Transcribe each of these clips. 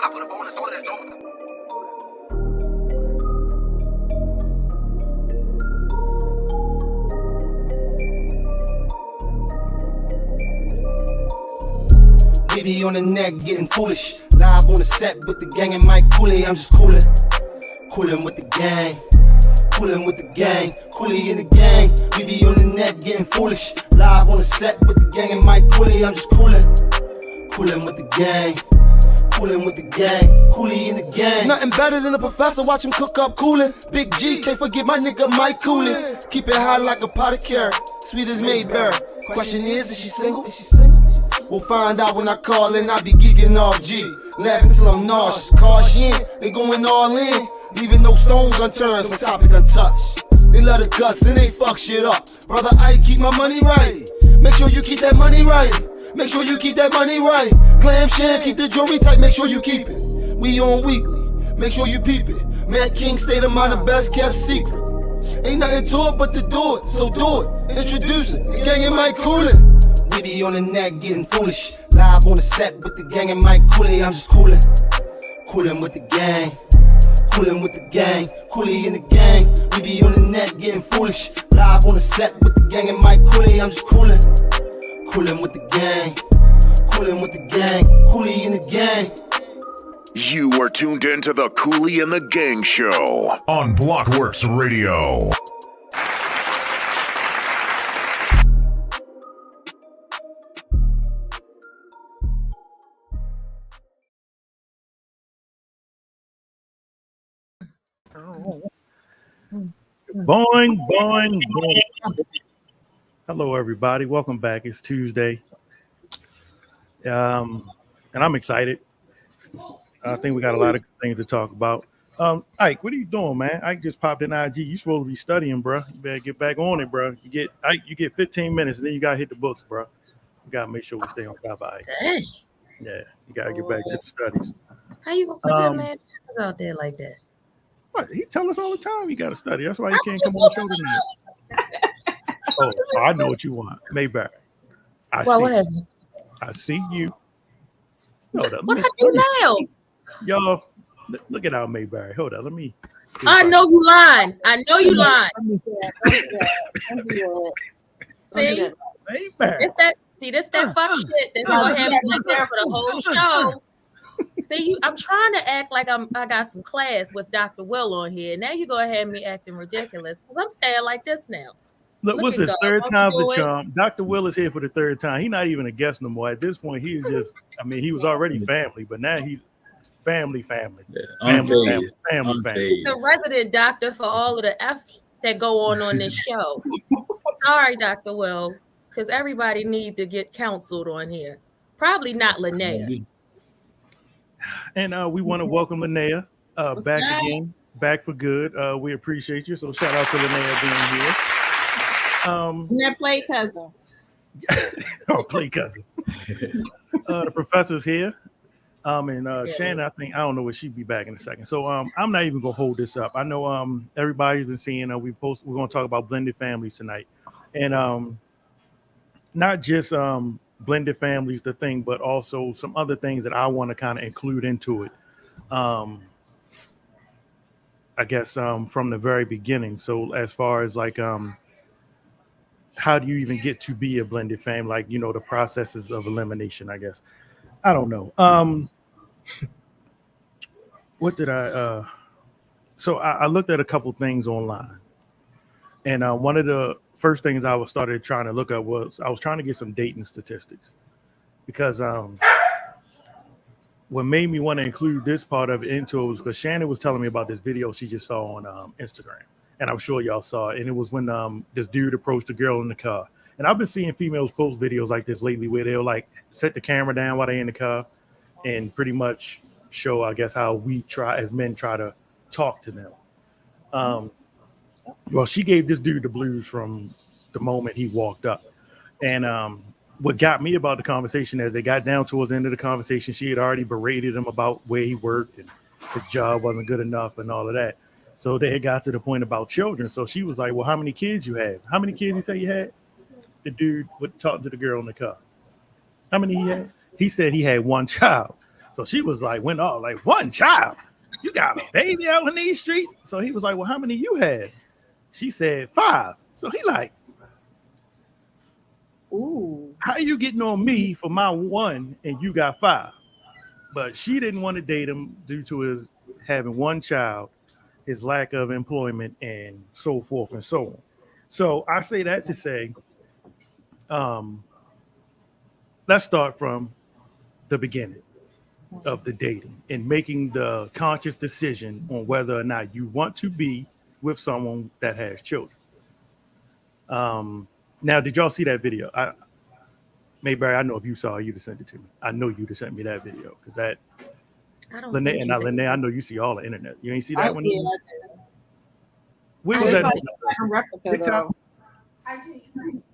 I put a phone in the soda that's dope. Baby on the neck getting foolish. Live on the set with the gang and Mike Cooley. I'm just coolin'. Coolin' with the gang. Coolin' with the gang. Cooley in the gang. Baby on the neck getting foolish. Live on the set with the gang and Mike Cooley. I'm just coolin'. Coolin' with the gang. Coolin' with the gang. Cooley in the gang. Nothing better than a professor. Watch him cook up coolin'. Big G, can't forget my nigga Mike Cooley. Keep it high like a pot of carrot. Sweet as Mayberry. Question is she single? Is she single? We'll find out when I call and I be geeking off G. Laughing till I'm nauseous. Caution, they going all in. Leaving no stones unturned, no topic untouched. They love to cuss and they fuck shit up. Brother, I keep my money right. Make sure you keep that money right. Make sure you keep that money right. Glam sham, keep the jewelry tight, make sure you keep it. We on weekly, make sure you peep it. Matt King, state of mind, the best kept secret. Ain't nothing to it but to do it, so do it. Introduce it, the gang and Mike Coolin'. We be on the neck getting foolish. Live on the set with the gang and Mike Cooley. I'm just coolin'. Coolin' with the gang. Coolin' with the gang. Cooley in the gang. We be on the neck getting foolish. Live on the set with the gang and Mike Cooley. I'm just coolin'. Coolin' with the gang. Coolin' with the gang. Cooley in the gang. You are tuned in to the Cooley and the Gang Show on Blockworks Radio. Boing, boing, boing. Hello, everybody. Welcome back. It's Tuesday. And I'm excited. I think we got a lot of good things to talk about. Ike, what are you doing, man? Ike just popped in IG. You supposed to be studying, bro. You better get back on it, bro. You get 15 minutes, and then you gotta hit the books, bro. You gotta make sure we stay on top of Ike. Dang. Yeah, you gotta get back to the studies. How you gonna put that man out there like that? What? He tell us all the time you gotta study. That's why he can't come on the show tonight. Oh, I know what you want, Mayberry. I see you. Hold up. What I do now? Y'all, look at our Mayberry. Hold up, let me. I know you lying. I know you lying. See, Mayberry. This that fuck shit that's gonna have like this for the whole show. See, I'm trying to act like I got some class with Dr. Will on here. Now you go ahead me acting ridiculous because I'm staying like this now. Look, what's this? Third time's the charm. Dr. Will is here for the third time. He's not even a guest no more. At this point, he's just, he was already family, but now he's family. Family. He's the resident doctor for all of the F that go on this show. Sorry, Dr. Will, because everybody need to get counseled on here. Probably not Linnea. And we want to welcome Linnea back again, back for good. We appreciate you. So shout out to Linnea being here. That play cousin. Oh, play cousin. The professor's here. And Shannon, I don't know if she'd be back in a second. So I'm not even gonna hold this up. I know everybody's been seeing we're gonna talk about blended families tonight. And not just blended families, the thing, but also some other things that I want to kind of include into it. I guess from the very beginning. So as far as like how do you even get to be a blended family? Like, the processes of elimination, I guess. I don't know. What did I so I looked at a couple things online. And one of the first things I started trying to look up was I was trying to get some dating statistics. Because what made me want to include this part of it into it was because Shannon was telling me about this video she just saw on Instagram. And I'm sure y'all saw it. And it was when this dude approached a girl in the car. And I've been seeing females post videos like this lately where they'll like set the camera down while they're in the car and pretty much show, I guess, how we as men try to talk to them. Well, she gave this dude the blues from the moment he walked up. And what got me about the conversation as they got down towards the end of the conversation, she had already berated him about where he worked and his job wasn't good enough and all of that. So they had got to the point about children. So she was like, well, how many kids you have? How many kids you say you had? The dude would talk to the girl in the car. How many he had? He said he had one child. So she was like, went off like, one child. You got a baby out in these streets? So he was like, well, how many you had? She said 5. So he like, ooh, how you getting on me for my 1 and you got 5? But she didn't want to date him due to his having 1 child, his lack of employment, and so forth and so on. So I say that to say, let's start from the beginning of the dating and making the conscious decision on whether or not you want to be with someone that has children. Now, did y'all see that video? Mayberry, I know if you saw it, you'd have sent it to me. I know you'd have sent me that video because that. I don't Lene, see and Lene, I know you see all the internet. You ain't see that one? Where was that? TikTok?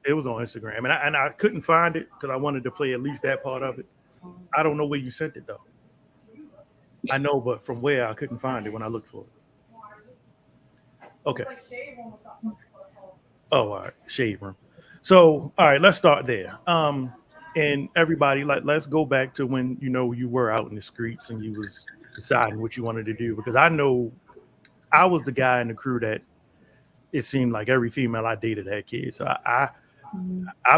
It was on Instagram, and I couldn't find it because I wanted to play at least that part of it. I don't know where you sent it though. I know, but from where I couldn't find it when I looked for it. Okay. Oh, all right, shade room. So, all right, let's start there. And everybody, let's go back to when you were out in the streets and you was deciding what you wanted to do, because I know I was the guy in the crew that it seemed like every female I dated had kids. So I've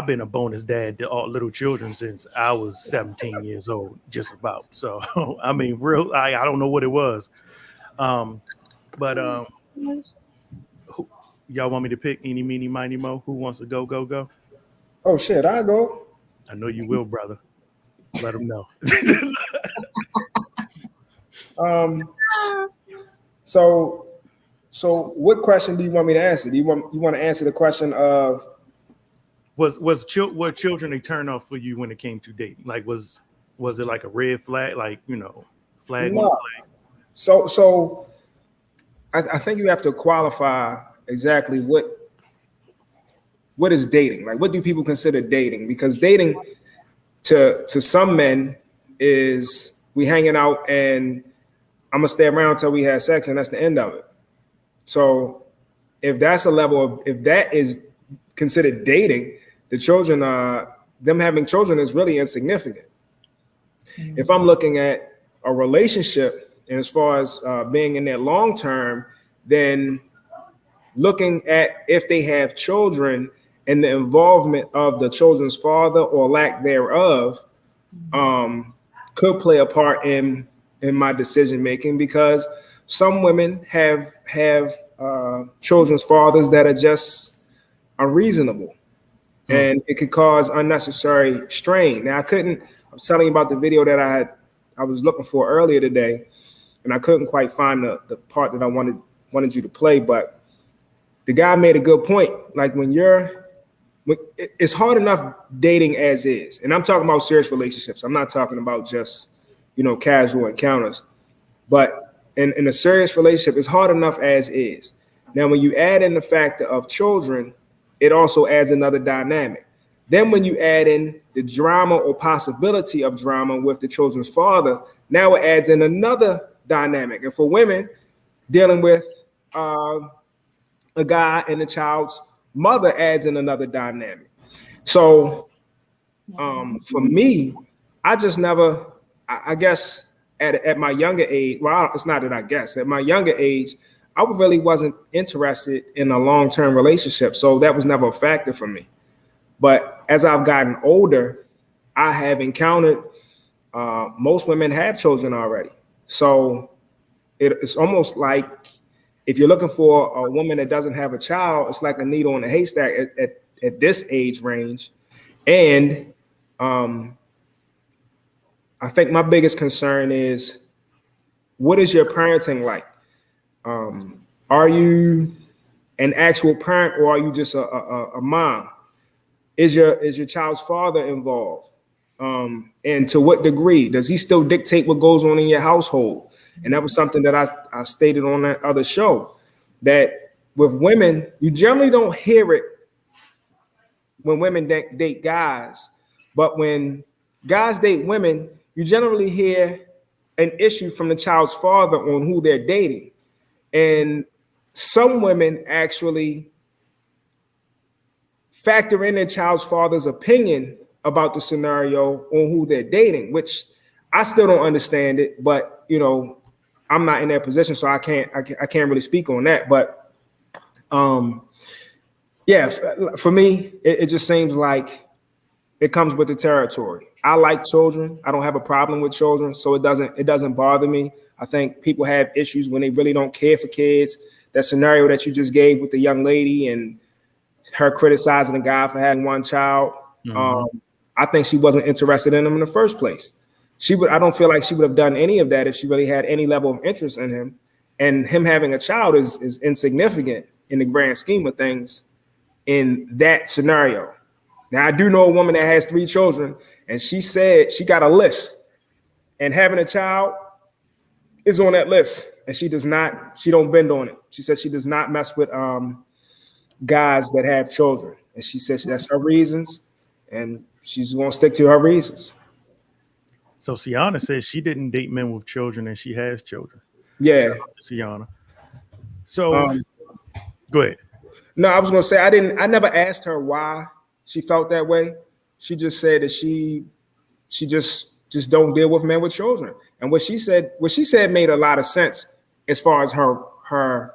been a bonus dad to all little children since I was 17 years old, just about. So I mean, I don't know what it was, but y'all want me to pick eeny, meeny, miny, mo? Who wants to go? Oh shit, I go. I know you will, brother. Let them know. So what question do you want me to answer? Do you want to answer the question of were children a turn off for you when it came to dating? Like was it like a red flag, like flag? No. Flag? So I think you have to qualify exactly what is dating. Like, what do people consider dating? Because dating to some men is we hanging out and I'm gonna stay around until we have sex and that's the end of it. So if that's a level of, if that is considered dating, the children, them having children is really insignificant. Mm-hmm. If I'm looking at a relationship and as far as being in there long term, then looking at if they have children and the involvement of the children's father or lack thereof could play a part in my decision making, because some women have children's fathers that are just unreasonable, and it could cause unnecessary strain. Now, I was telling you about the video that I was looking for earlier today, and I couldn't quite find the part that I wanted you to play, but the guy made a good point. Like it's hard enough dating as is, and I'm talking about serious relationships. I'm not talking about just casual encounters, but in a serious relationship, it's hard enough as is. Now, when you add in the factor of children, it also adds another dynamic. Then when you add in the drama or possibility of drama with the children's father, now it adds in another dynamic. And for women, dealing with a guy and the child's mother adds in another dynamic. So for me, I just never, I guess at my younger age, well, it's not that I guess, at my younger age, I really wasn't interested in a long-term relationship. So that was never a factor for me. But as I've gotten older, I have encountered most women have children already. So it's almost like if you're looking for a woman that doesn't have a child, it's like a needle in a haystack at this age range. And I think my biggest concern is, what is your parenting like? Are you an actual parent, or are you just a mom? Is your child's father involved? And to what degree? Does he still dictate what goes on in your household? And that was something that I stated on that other show, that with women, you generally don't hear it when women date guys, but when guys date women, you generally hear an issue from the child's father on who they're dating. And some women actually factor in their child's father's opinion about the scenario on who they're dating, which I still don't understand it, but you know, I'm not in that position, so I can't really speak on that. But yeah, for me, it just seems like it comes with the territory. I like children. I don't have a problem with children, so it doesn't bother me. I think people have issues when they really don't care for kids. That scenario that you just gave with the young lady and her criticizing the guy for having one child, I think she wasn't interested in him in the first place. I don't feel like she would have done any of that if she really had any level of interest in him. And him having a child is insignificant in the grand scheme of things in that scenario. Now, I do know a woman that has 3 children, and she said she got a list, and having a child is on that list, and she don't bend on it. She said she does not mess with guys that have children, and she says that's her reasons, and she's going to stick to her reasons. So Sienna says she didn't date men with children, and she has children. Yeah, Sienna. So go ahead. No, I was going to say I never asked her why she felt that way. She just said that she just don't deal with men with children. And what she said made a lot of sense as far as her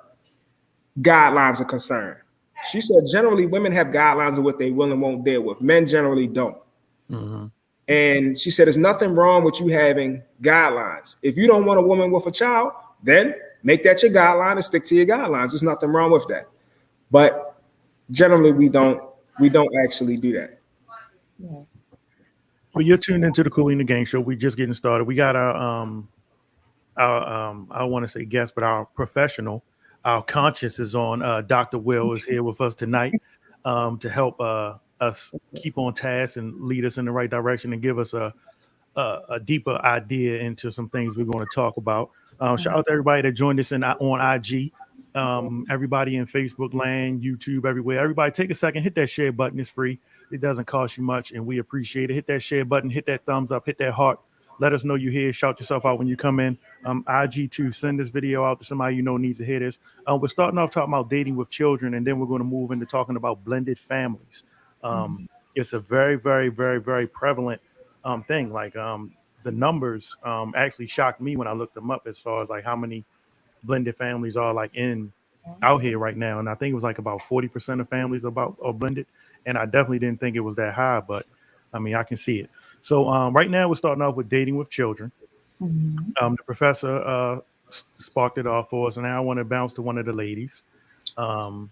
guidelines are concerned. She said generally women have guidelines of what they will and won't deal with. Men generally don't. Mm-hmm. And she said there's nothing wrong with you having guidelines. If you don't want a woman with a child, then make that your guideline and stick to your guidelines. There's nothing wrong with that. But generally we don't actually do that. Yeah. Well, you're tuned into the Cooley and the Gang Show. We're just getting started. We got our I want to say guest, but our professional, our conscious is on. Dr. Will is here with us tonight to help us keep on task and lead us in the right direction and give us a deeper idea into some things we're going to talk about. Shout out to everybody that joined us on IG. Everybody in Facebook land, YouTube, everywhere. Everybody take a second, hit that share button. It's free. It doesn't cost you much, and we appreciate it. Hit that share button, hit that thumbs up, hit that heart. Let us know you're here. Shout yourself out when you come in. IG too. Send this video out to somebody you know needs to hear this. We're starting off talking about dating with children, and then we're going to move into talking about blended families. It's a very, very, very, very prevalent thing. Like the numbers actually shocked me when I looked them up as far as like how many blended families are like out here right now. And I think it was like about 40% of families are blended. And I definitely didn't think it was that high, but I mean, I can see it. So right now we're starting off with dating with children. The professor sparked it off for us, and now I want to bounce to one of the ladies. How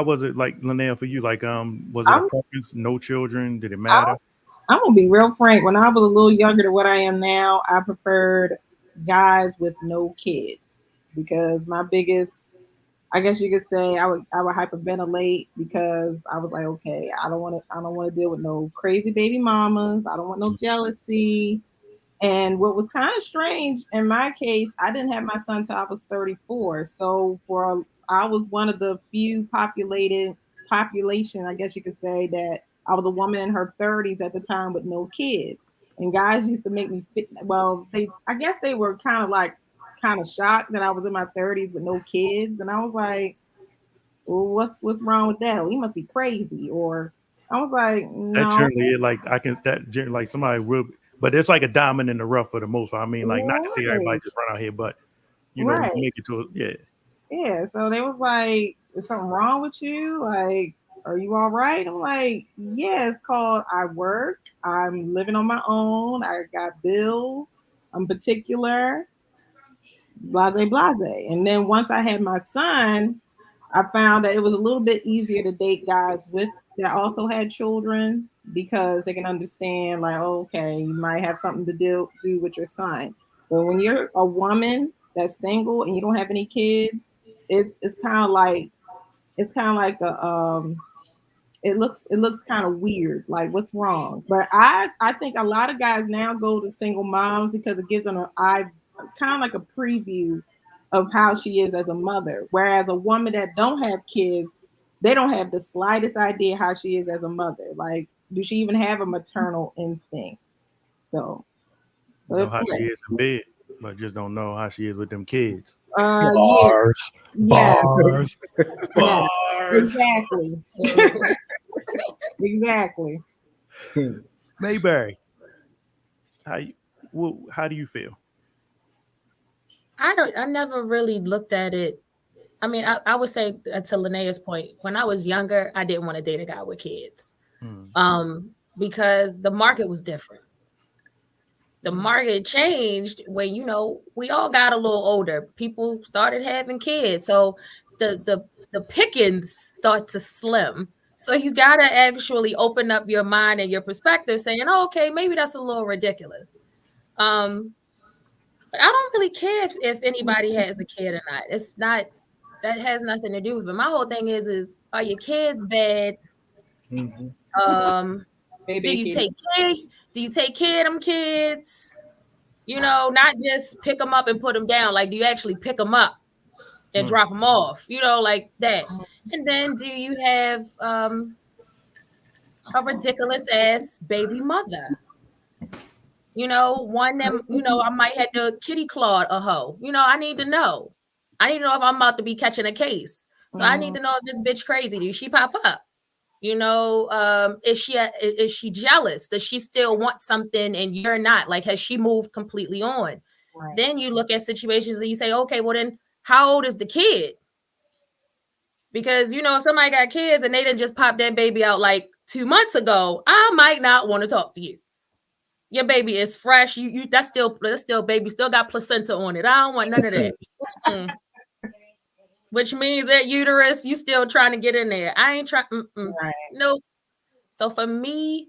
was it like, Linnell, for you? Like, was it a preference? No children? Did it matter? I'm gonna be real frank. When I was a little younger than what I am now, I preferred guys with no kids because my biggest, I guess you could say, I would hyperventilate because I was like, okay, I don't want to deal with no crazy baby mamas. I don't want no jealousy. And what was kind of strange in my case, I didn't have my son till I was 34. So I was one of the few population, I guess you could say, that I was a woman in her 30s at the time with no kids. And guys used to make me I guess they were kind of shocked that I was in my 30s with no kids. And I was like, well, what's wrong with that? Well, he must be crazy. Or I was like, no. That generally, like somebody will, but it's like a diamond in the rough for the most part. I mean, like not to say everybody just run out here, but you know, you make it to Yeah. So they was like, is something wrong with you? Like, are you all right? I'm like, yeah, it's called I work. I'm living on my own. I got bills. I'm particular. Blase. And then once I had my son, I found that it was a little bit easier to date guys that also had children because they can understand, like, okay, you might have something to do with your son. But when you're a woman that's single and you don't have any kids, it's kind of like it looks kind of weird. Like, what's wrong? But I think a lot of guys now go to single moms because it gives them kind of like a preview of how she is as a mother. Whereas a woman that don't have kids, they don't have the slightest idea how she is as a mother. Like, do she even have a maternal instinct? So know how she is in bed, but just don't know how she is with them kids. Bars. Exactly. Exactly. Mayberry, How do you feel? I never really looked at it. I mean, I would say to Linnea's point, when I was younger, I didn't want to date a guy with kids. Because the market was different. The market changed when, we all got a little older. People started having kids. So the pickings start to slim. So you got to actually open up your mind and your perspective saying, oh, okay, maybe that's a little ridiculous. But I don't really care if anybody has a kid or not. It's not, that has nothing to do with it. My whole thing is are your kids bad? Do you take care of them kids? Not just pick them up and put them down. Like, do you actually pick them up and drop them off? Like that. And then do you have a ridiculous ass baby mother? One that, I might have to kitty claw a hoe. I need to know. I need to know if I'm about to be catching a case. So I need to know if this bitch crazy. Does she pop up? Is she jealous? Does she still want something and you're not? Like, has she moved completely on? Right. Then you look at situations and you say, okay, well then how old is the kid? Because, if somebody got kids and they didn't just pop that baby out like 2 months ago, I might not want to talk to you. Your baby is fresh. That's still baby, still got placenta on it. I don't want none of that. Which means that uterus, you still trying to get in there. I ain't trying. Right. Nope. So for me,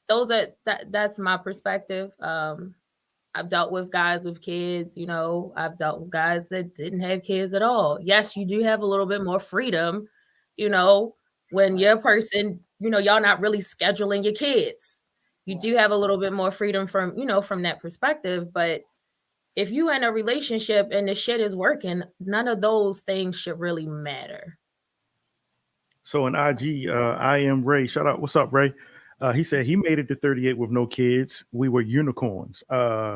that's my perspective. I've dealt with guys with kids. I've dealt with guys that didn't have kids at all. Yes, you do have a little bit more freedom. When you're a person, y'all not really scheduling your kids. You do have a little bit more freedom from that perspective. But if you in a relationship and the shit is working, none of those things should really matter. So in IG, I am Ray. Shout out. What's up, Ray? He said he made it to 38 with no kids. We were unicorns.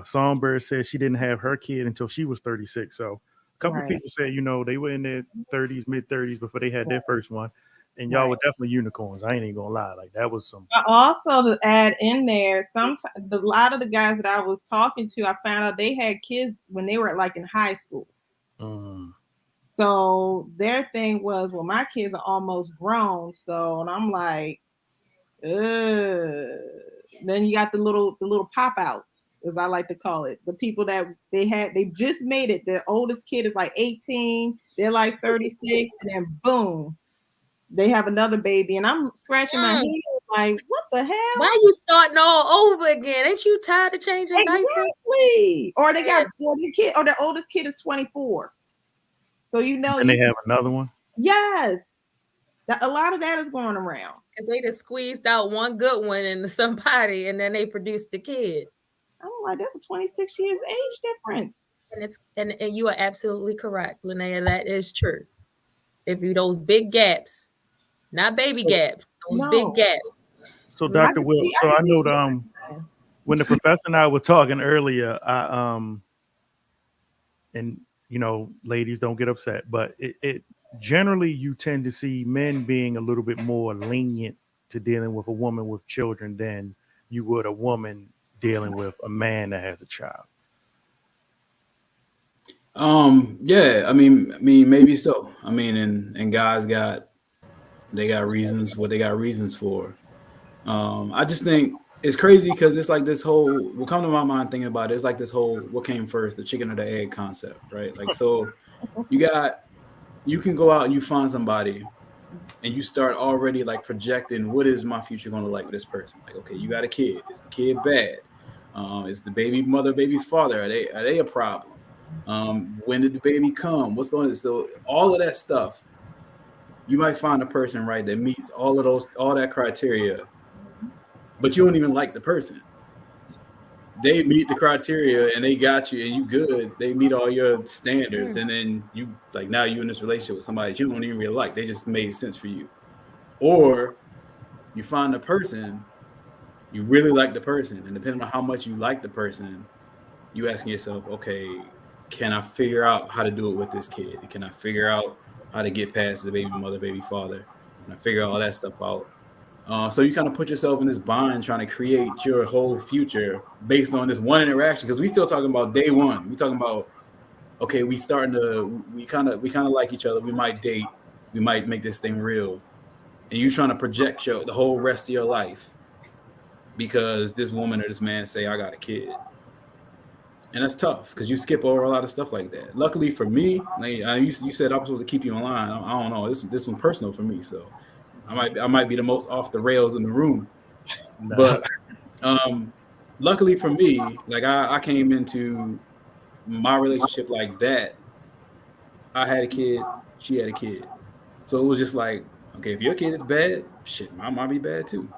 Songbird said she didn't have her kid until she was 36. So a couple of people said, they were in their 30s, mid 30s before they had their first one. And y'all were definitely unicorns. I ain't even gonna lie. Like, that was some. Also, to add in there, a lot of the guys that I was talking to, I found out they had kids when they were like in high school. So their thing was, well, my kids are almost grown. So, and I'm like, then you got the little pop outs, as I like to call it. The people that they just made it. Their oldest kid is like 18. They're like 36, and then boom. They have another baby, and I'm scratching my head like, what the hell? Why are you starting all over again? Ain't you tired of changing diapers? Exactly. Or they got the kid, or their oldest kid is 24. So and they have another one. Yes, a lot of that is going around. Because they just squeezed out one good one into somebody, and then they produced the kid. I'm like, that's a 26 years age difference. And you are absolutely correct, Linnea. That is true. If you those big gaps. Not baby gaps, those big gaps. So Dr. Will, so I know when the professor and I were talking earlier, and ladies, don't get upset, but it generally you tend to see men being a little bit more lenient to dealing with a woman with children than you would a woman dealing with a man that has a child. Yeah, I mean maybe so. I mean, and guys got reasons what they got reasons for. I just think it's crazy because it's like this whole, what come to my mind thinking about it, it's like this whole what came first, the chicken or the egg concept, right? Like, so you can go out and you find somebody and you start already like projecting, what is my future going to look like with this person? Like, okay, you got a kid. Is the kid bad? Is the baby mother, baby father, are they a problem? When did the baby come? What's going on? So all of that stuff, you might find a person, right, that meets all that criteria, but you don't even like the person. They meet the criteria and they got you and you good. They meet all your standards. And then you like, now you in this relationship with somebody that you don't even really like. They just made sense for you. Or you find a person, you really like the person. And depending on how much you like the person, you asking yourself, okay, can I figure out how to do it with this kid? Can I figure out how to get past the baby mother, baby father? Can I figure all that stuff out? So you kind of put yourself in this bind trying to create your whole future based on this one interaction. Because we still talking about day one. We talking about, okay, we kind of like each other. We might date. We might make this thing real. And you trying to project the whole rest of your life because this woman or this man say, I got a kid. And that's tough because you skip over a lot of stuff like that. Luckily for me, like, you said I'm supposed to keep you in line. I don't know. This one's personal for me, so I might be the most off the rails in the room. But luckily for me, like I came into my relationship like that. I had a kid. She had a kid. So it was just like, okay, if your kid is bad, shit, mine might be bad too.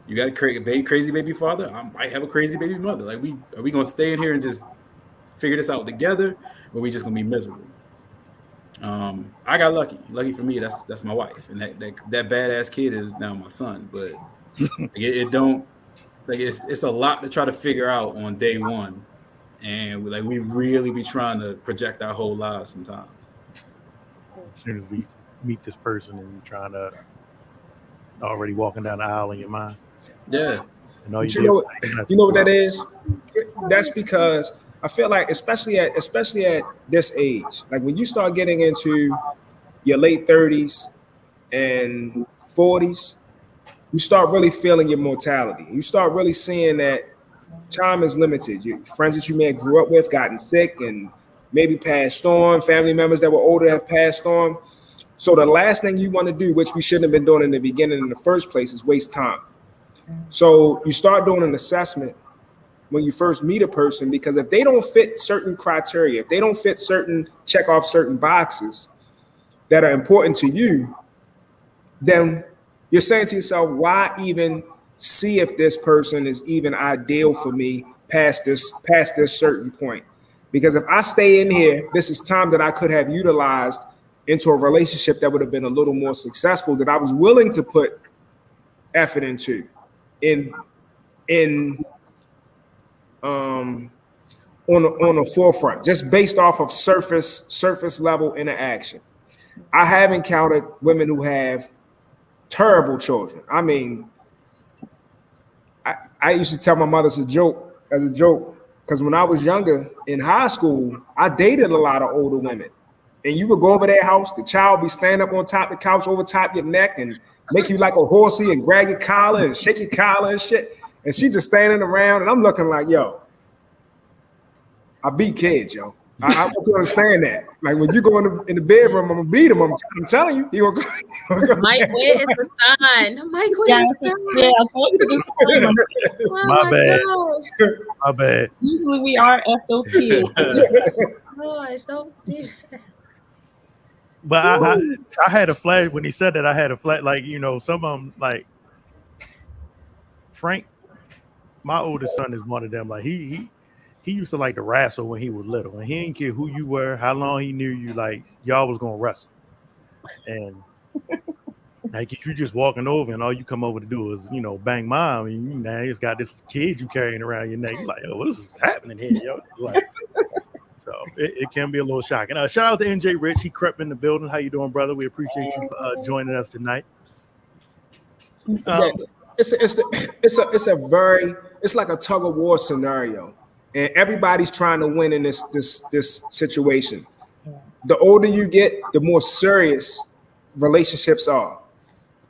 You got a crazy baby father. I might have a crazy baby mother. Like, are we gonna stay in here and just figure this out together, or are we just gonna be miserable? I got lucky. Lucky for me, that's my wife, and that badass kid is now my son. But it's a lot to try to figure out on day one, and we really be trying to project our whole lives sometimes. As soon as we meet this person and you're trying to already walking down the aisle in your mind. Yeah. You know what that is? That's because I feel like especially at this age, like when you start getting into your late 30s and 40s, you start really feeling your mortality. You start really seeing that time is limited. Your friends that you may have grew up with gotten sick and maybe passed on, family members that were older have passed on. So the last thing you want to do, which we shouldn't have been doing in the beginning in the first place, is waste time. So you start doing an assessment when you first meet a person, because if they don't fit certain criteria, if they don't fit check off certain boxes that are important to you, then you're saying to yourself, why even see if this person is even ideal for me past this certain point? Because if I stay in here, this is time that I could have utilized into a relationship that would have been a little more successful, that I was willing to put effort into on the forefront, just based off of surface level interaction. I have encountered women who have terrible children. I mean, I used to tell my mother as a joke, because when I was younger in high school, I dated a lot of older women. And you would go over their house, the child be standing up on top of the couch over top your neck and make you like a horsey and grab your collar and shake your collar and shit. And she just standing around, and I'm looking like, yo, I beat kids, yo. I want you to understand that. Like when you go in the bedroom, I'm gonna beat him. I'm telling you, he gonna go. Mike, where is the sign? Mike, where is the sign? Yeah, I told you to disclaimer. My bad. My bad. Usually we are F those kids. Gosh, don't do that. But I had a flash when he said that. I had a flash, like, you know, some of them, like Frank, my oldest son is one of them. Like he used to like to wrestle when he was little, and he didn't care who you were, how long he knew you. Like y'all was gonna wrestle, and like if you just walking over and all you come over to do is, you know, bang mom, and you now just got this kid you carrying around your neck. You're like, oh, what is happening here, yo? It's like, so it can be a little shocking. Shout out to NJ Rich. He crept in the building. How you doing, brother? We appreciate you for joining us tonight. It's like a tug of war scenario, and everybody's trying to win in this situation. The older you get, the more serious relationships are.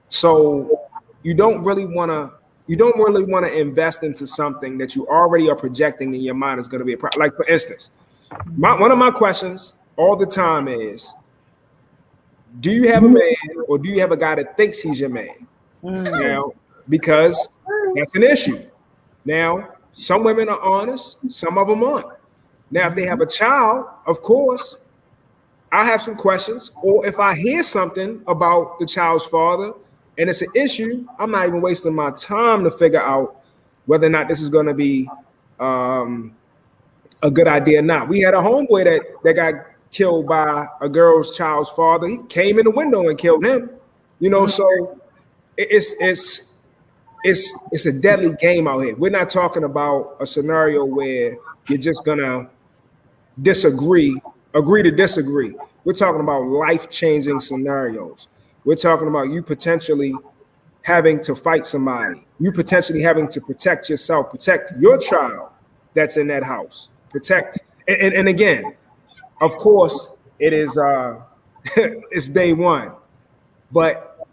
So you don't really want to invest into something that you already are projecting in your mind is going to be a problem. Like for instance, one of my questions all the time is, do you have a man or do you have a guy that thinks he's your man? Now, because that's an issue. Now, some women are honest, some of them aren't. Now, if they have a child, of course, I have some questions. Or if I hear something about the child's father and it's an issue, I'm not even wasting my time to figure out whether or not this is going to be a good idea or not. We had a homeboy that got killed by a girl's child's father. He came in the window and killed him. You know, so it's a deadly game out here. We're not talking about a scenario where you're just gonna agree to disagree. We're talking about life-changing scenarios. We're talking about you potentially having to fight somebody. You potentially having to protect yourself, protect your child that's in that house. Protect. And again, of course, it is it's day one. But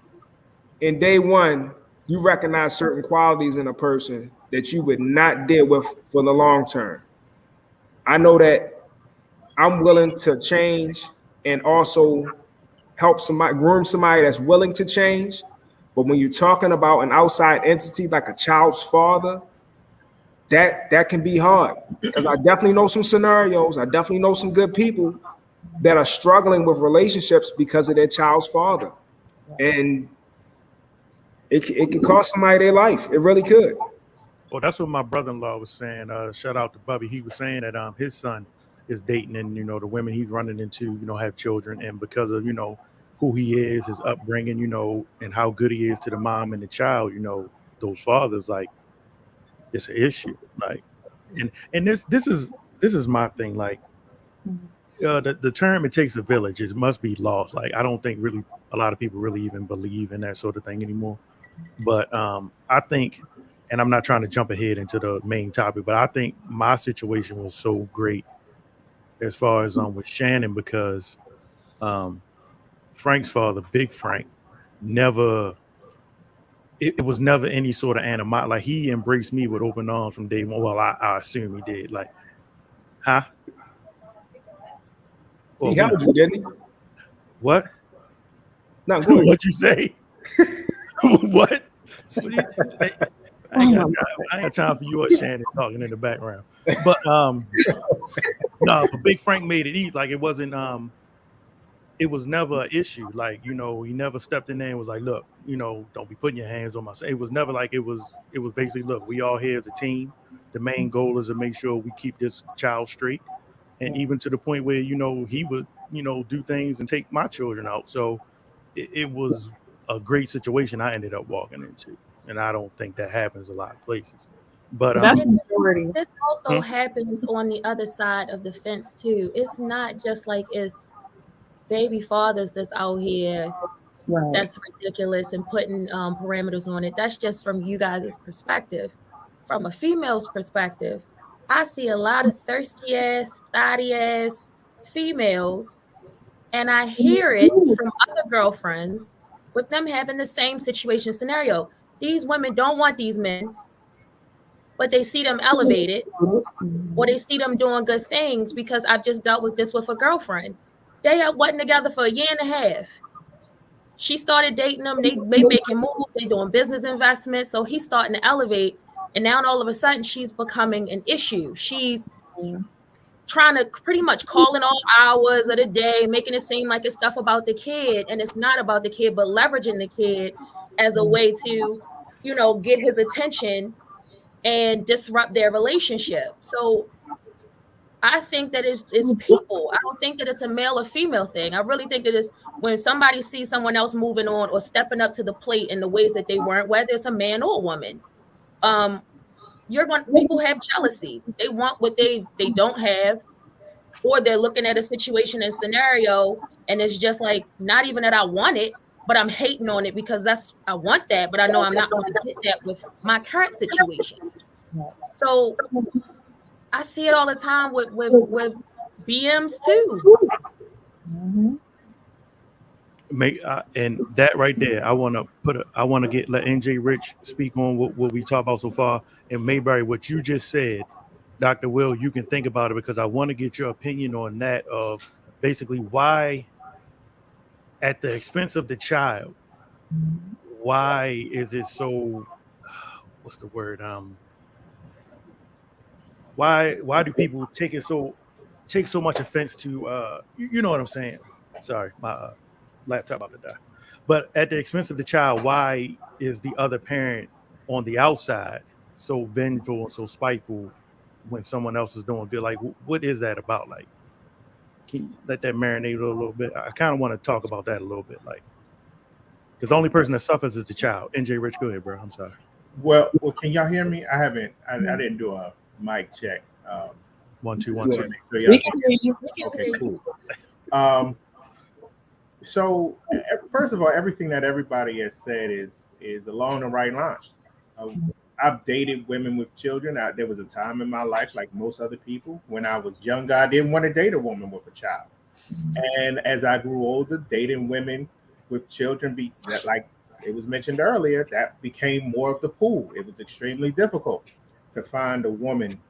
in day one, you recognize certain qualities in a person that you would not deal with for the long term. I know that I'm willing to change and also help somebody, groom somebody that's willing to change. But when you're talking about an outside entity like a child's father, that can be hard. Because I definitely know some scenarios. I definitely know some good people that are struggling with relationships because of their child's father. And it could cost somebody their life. It really could. Well, that's what my brother-in-law was saying. Shout out to Bubby. He was saying that his son is dating, and the women he's running into, have children, and because of who he is, his upbringing, and how good he is to the mom and the child, those fathers, like, it's an issue. Like, and this is my thing. Like, the term "it takes a village" must be lost. Like, I don't think really a lot of people really even believe in that sort of thing anymore. But I think, and I'm not trying to jump ahead into the main topic, but I think my situation was so great as far as with Shannon, because Frank's father, Big Frank, never. It was never any sort of animosity. Like, he embraced me with open arms from day one. Well, I assume he did. Like, huh? Well, he helped you, didn't he? What? No, good. What you say? What? I ain't got time for you or Shannon talking in the background. But no, but Big Frank made it easy. Like, it wasn't it was never an issue. Like, he never stepped in there and was like, look, don't be putting your hands on my son. It was never like it was basically, look, we all here as a team. The main goal is to make sure we keep this child straight. And even to the point where, he would, do things and take my children out. So it was a great situation I ended up walking into. And I don't think that happens a lot of places. But this also happens on the other side of the fence too. It's not just like it's baby fathers that's out here that's ridiculous and putting parameters on it. That's just from you guys' perspective. From a female's perspective, I see a lot of thirsty ass, thotty ass females, and I hear it from other girlfriends with them having the same situation scenario. These women don't want these men, but they see them elevated, or they see them doing good things, because I've just dealt with this with a girlfriend. They wasn't together for a year and a half. She started dating them. They making moves. They doing business investments. So he's starting to elevate. And now all of a sudden she's becoming an issue. She's trying to pretty much call in all hours of the day, making it seem like it's stuff about the kid. And it's not about the kid, but leveraging the kid as a way to, get his attention and disrupt their relationship. So I think that it's people. I don't think that it's a male or female thing. I really think that it's when somebody sees someone else moving on or stepping up to the plate in the ways that they weren't, whether it's a man or a woman. People have jealousy. They want what they don't have, or they're looking at a situation and scenario, and it's just like, not even that I want it, but I'm hating on it because I want that, but I know I'm not going to get that with my current situation. So I see it all the time with BMs too. And that right there, I want to let NJ Rich speak on what we talked about so far. And Mayberry, what you just said, Dr. Will, you can think about it, because I want to get your opinion on that, of basically why, at the expense of the child, why is it so, what's the word? Why do people take so much offense to, you know what I'm saying? Sorry, my laptop about to die. But at the expense of the child, why is the other parent on the outside so vengeful and so spiteful when someone else is doing good? Like, what is that about? Like, can you let that marinate a little bit? I kind of want to talk about that a little bit, like, because the only person that suffers is the child. NJ Rich, go ahead, bro. I'm sorry. Well, can y'all hear me? I didn't do a mic check. 1 2 1 2. We can hear you. Okay, cool. So first of all, everything that everybody has said is along the right lines. Uh, I've dated women with children. There was a time in my life, like most other people, when I was younger, I didn't want to date a woman with a child. And as I grew older, dating women with children, like it was mentioned earlier, that became more of the pool. It was extremely difficult to find a woman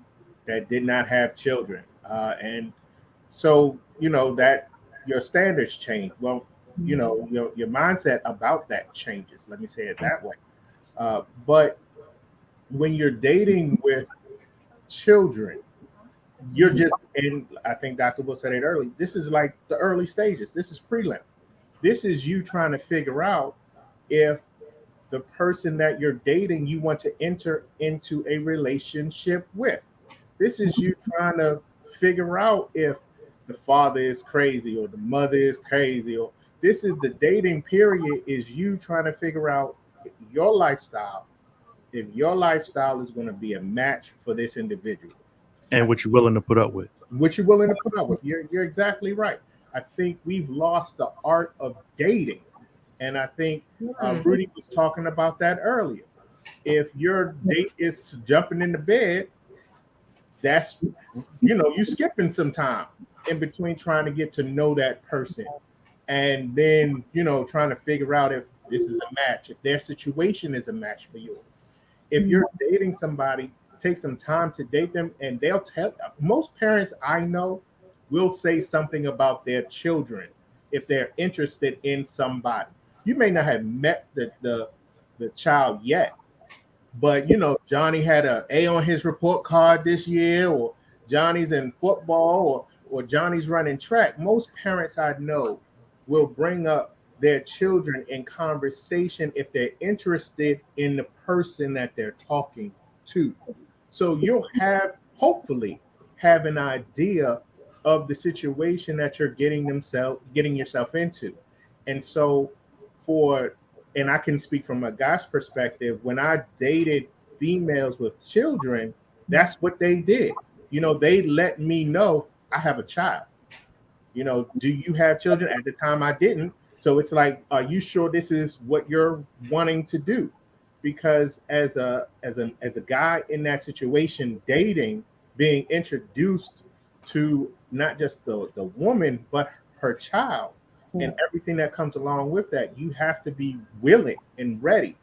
that did not have children. And so, that your standards change. Well, your mindset about that changes. Let me say it that way. But when you're dating with children, you're just in, I think Dr. Will said it early, this is like the early stages. This is prelim. This is you trying to figure out if the person that you're dating, you want to enter into a relationship with. This is you trying to figure out if the father is crazy or the mother is crazy, or this is the dating period, is you trying to figure out your lifestyle, if your lifestyle is going to be a match for this individual. And what you're willing to put up with. What you're willing to put up with. You're exactly right. I think we've lost the art of dating. And I think Rudy was talking about that earlier. If your date is jumping into bed, that's, you skipping some time in between trying to get to know that person. And then, trying to figure out if this is a match, if their situation is a match for yours. If you're dating somebody, take some time to date them, and they'll tell. Most parents I know will say something about their children if they're interested in somebody. You may not have met the child yet, but Johnny had an A on his report card this year, or Johnny's in football, or Johnny's running track. Most parents I know will bring up their children in conversation if they're interested in the person that they're talking to. So you'll hopefully have an idea of the situation that you're getting yourself into. And so and I can speak from a guy's perspective, when I dated females with children, that's what they did. They let me know I have a child. Do you have children? At the time I didn't. So it's like, are you sure this is what you're wanting to do? Because as a guy in that situation, dating, being introduced to not just the woman, but her child, and everything that comes along with that, you have to be willing and ready.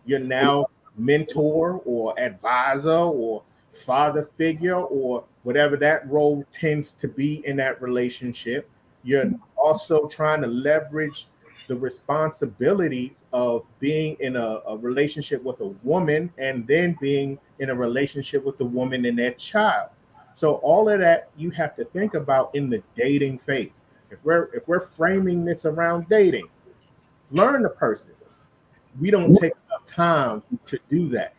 You're now mentor or advisor or father figure or whatever that role tends to be in that relationship. You're also trying to leverage the responsibilities of being in a relationship with a woman, and then being in a relationship with the woman and their child. So all of that you have to think about in the dating phase. If we're framing this around dating, learn the person. We don't take enough time to do that.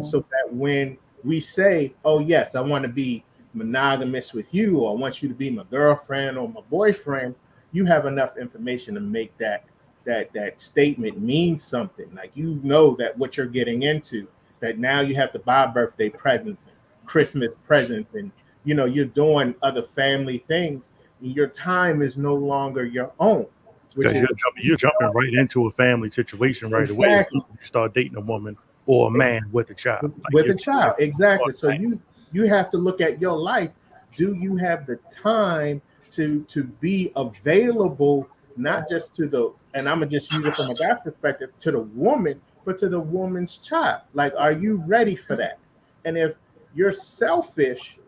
So that when we say, oh yes, I want to be monogamous with you, or I want you to be my girlfriend or my boyfriend, you have enough information to make that statement mean something. Like, that what you're getting into, that now you have to buy birthday presents and Christmas presents, and you're doing other family things. Your time is no longer your own. You're jumping right into a family situation right away. So you start dating a woman or a man with a child. Exactly. So you have to look at your life. Do you have the time to be available, not just to the, and I'm gonna just use it from a guy's perspective, to the woman, but to the woman's child? Like, are you ready for that? And if you're selfish,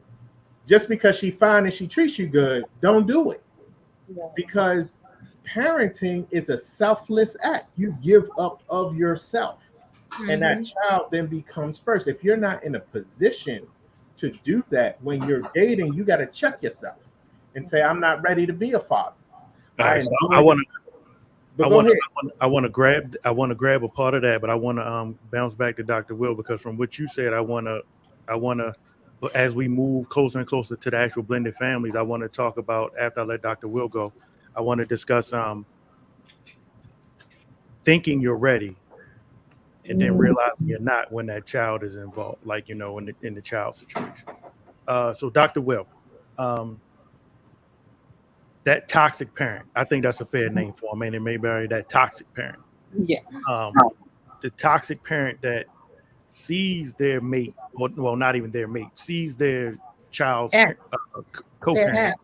just because she's fine and she treats you good, don't do it. Because parenting is a selfless act. You give up of yourself, and that child then becomes first. If you're not in a position to do that when you're dating, you got to check yourself and say, I'm not ready to be a father. Right, so I want to grab a part of that, but I want to bounce back to Dr. Will, because from what you said, I want to, as we move closer and closer to the actual blended families, I want to talk about, after I let Dr. Will go, I want to discuss thinking you're ready and then realizing you're not when that child is involved, like, in the child situation. So Dr. Will, that that toxic parent. I think that's a fair name for him, and maybe that toxic parent. Yeah. The toxic parent that sees their mate, well, not even their mate, sees their child's co-parent,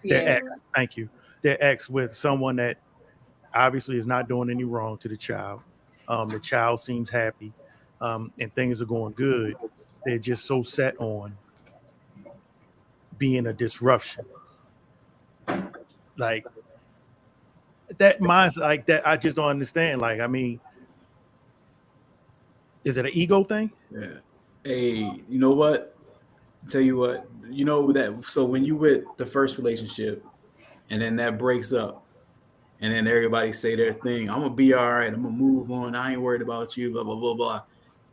their ex. Thank you, their ex with someone that obviously is not doing any wrong to the child. The child seems happy, and things are going good. They're just so set on being a disruption. Like that mindset, like that, I just don't understand. Like, I mean, is it an ego thing? Yeah. Hey, you know what? Tell you what, you know that. So when you with the first relationship, and then that breaks up, and then everybody say their thing, I'm gonna be all right. I'm gonna move on. I ain't worried about you. Blah blah blah blah.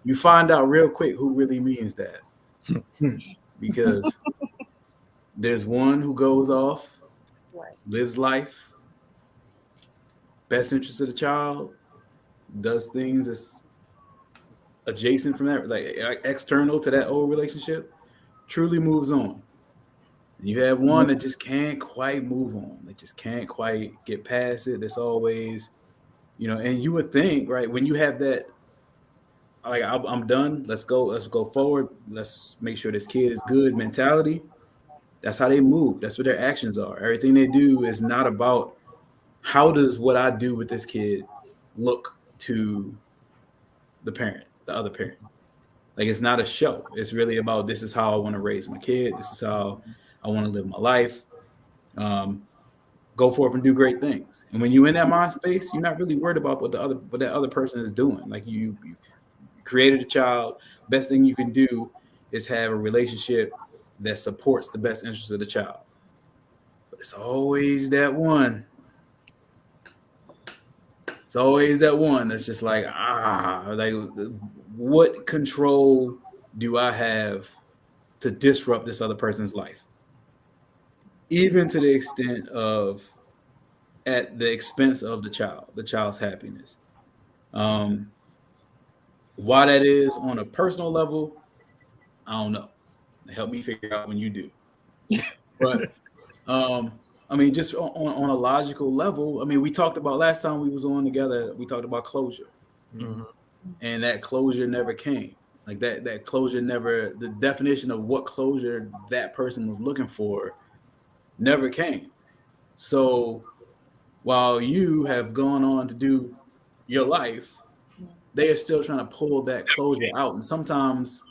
You find out real quick who really means that, because there's one who goes off, lives life, best interest of the child, does things that's adjacent from that, like external to that old relationship, truly moves on. You have one that just can't quite move on. They just can't quite get past it. There's always, and you would think, right, when you have that, like, I'm done, let's go forward, let's make sure this kid is good mentality. That's how they move. That's what their actions are. Everything they do is not about how does what I do with this kid look to the parent, the other parent. Like, it's not a show. It's really about, this is how I want to raise my kid. This is how I want to live my life. Go forth and do great things. And when you're in that mind space, you're not really worried about what that other person is doing. Like, you created a child. Best thing you can do is have a relationship that supports the best interest of the child. But it's always that one. It's always that one that's just like, like, what control do I have to disrupt this other person's life? Even to the extent of at the expense of the child's happiness. Why that is on a personal level, I don't know. Help me figure out when you do. But I mean, just on a logical level, I mean, we talked about last time we was on together, we talked about closure. Mm-hmm. And that closure never came. Like that closure never, the definition of what closure that person was looking for never came. So while you have gone on to do your life, they are still trying to pull that closure out. And sometimes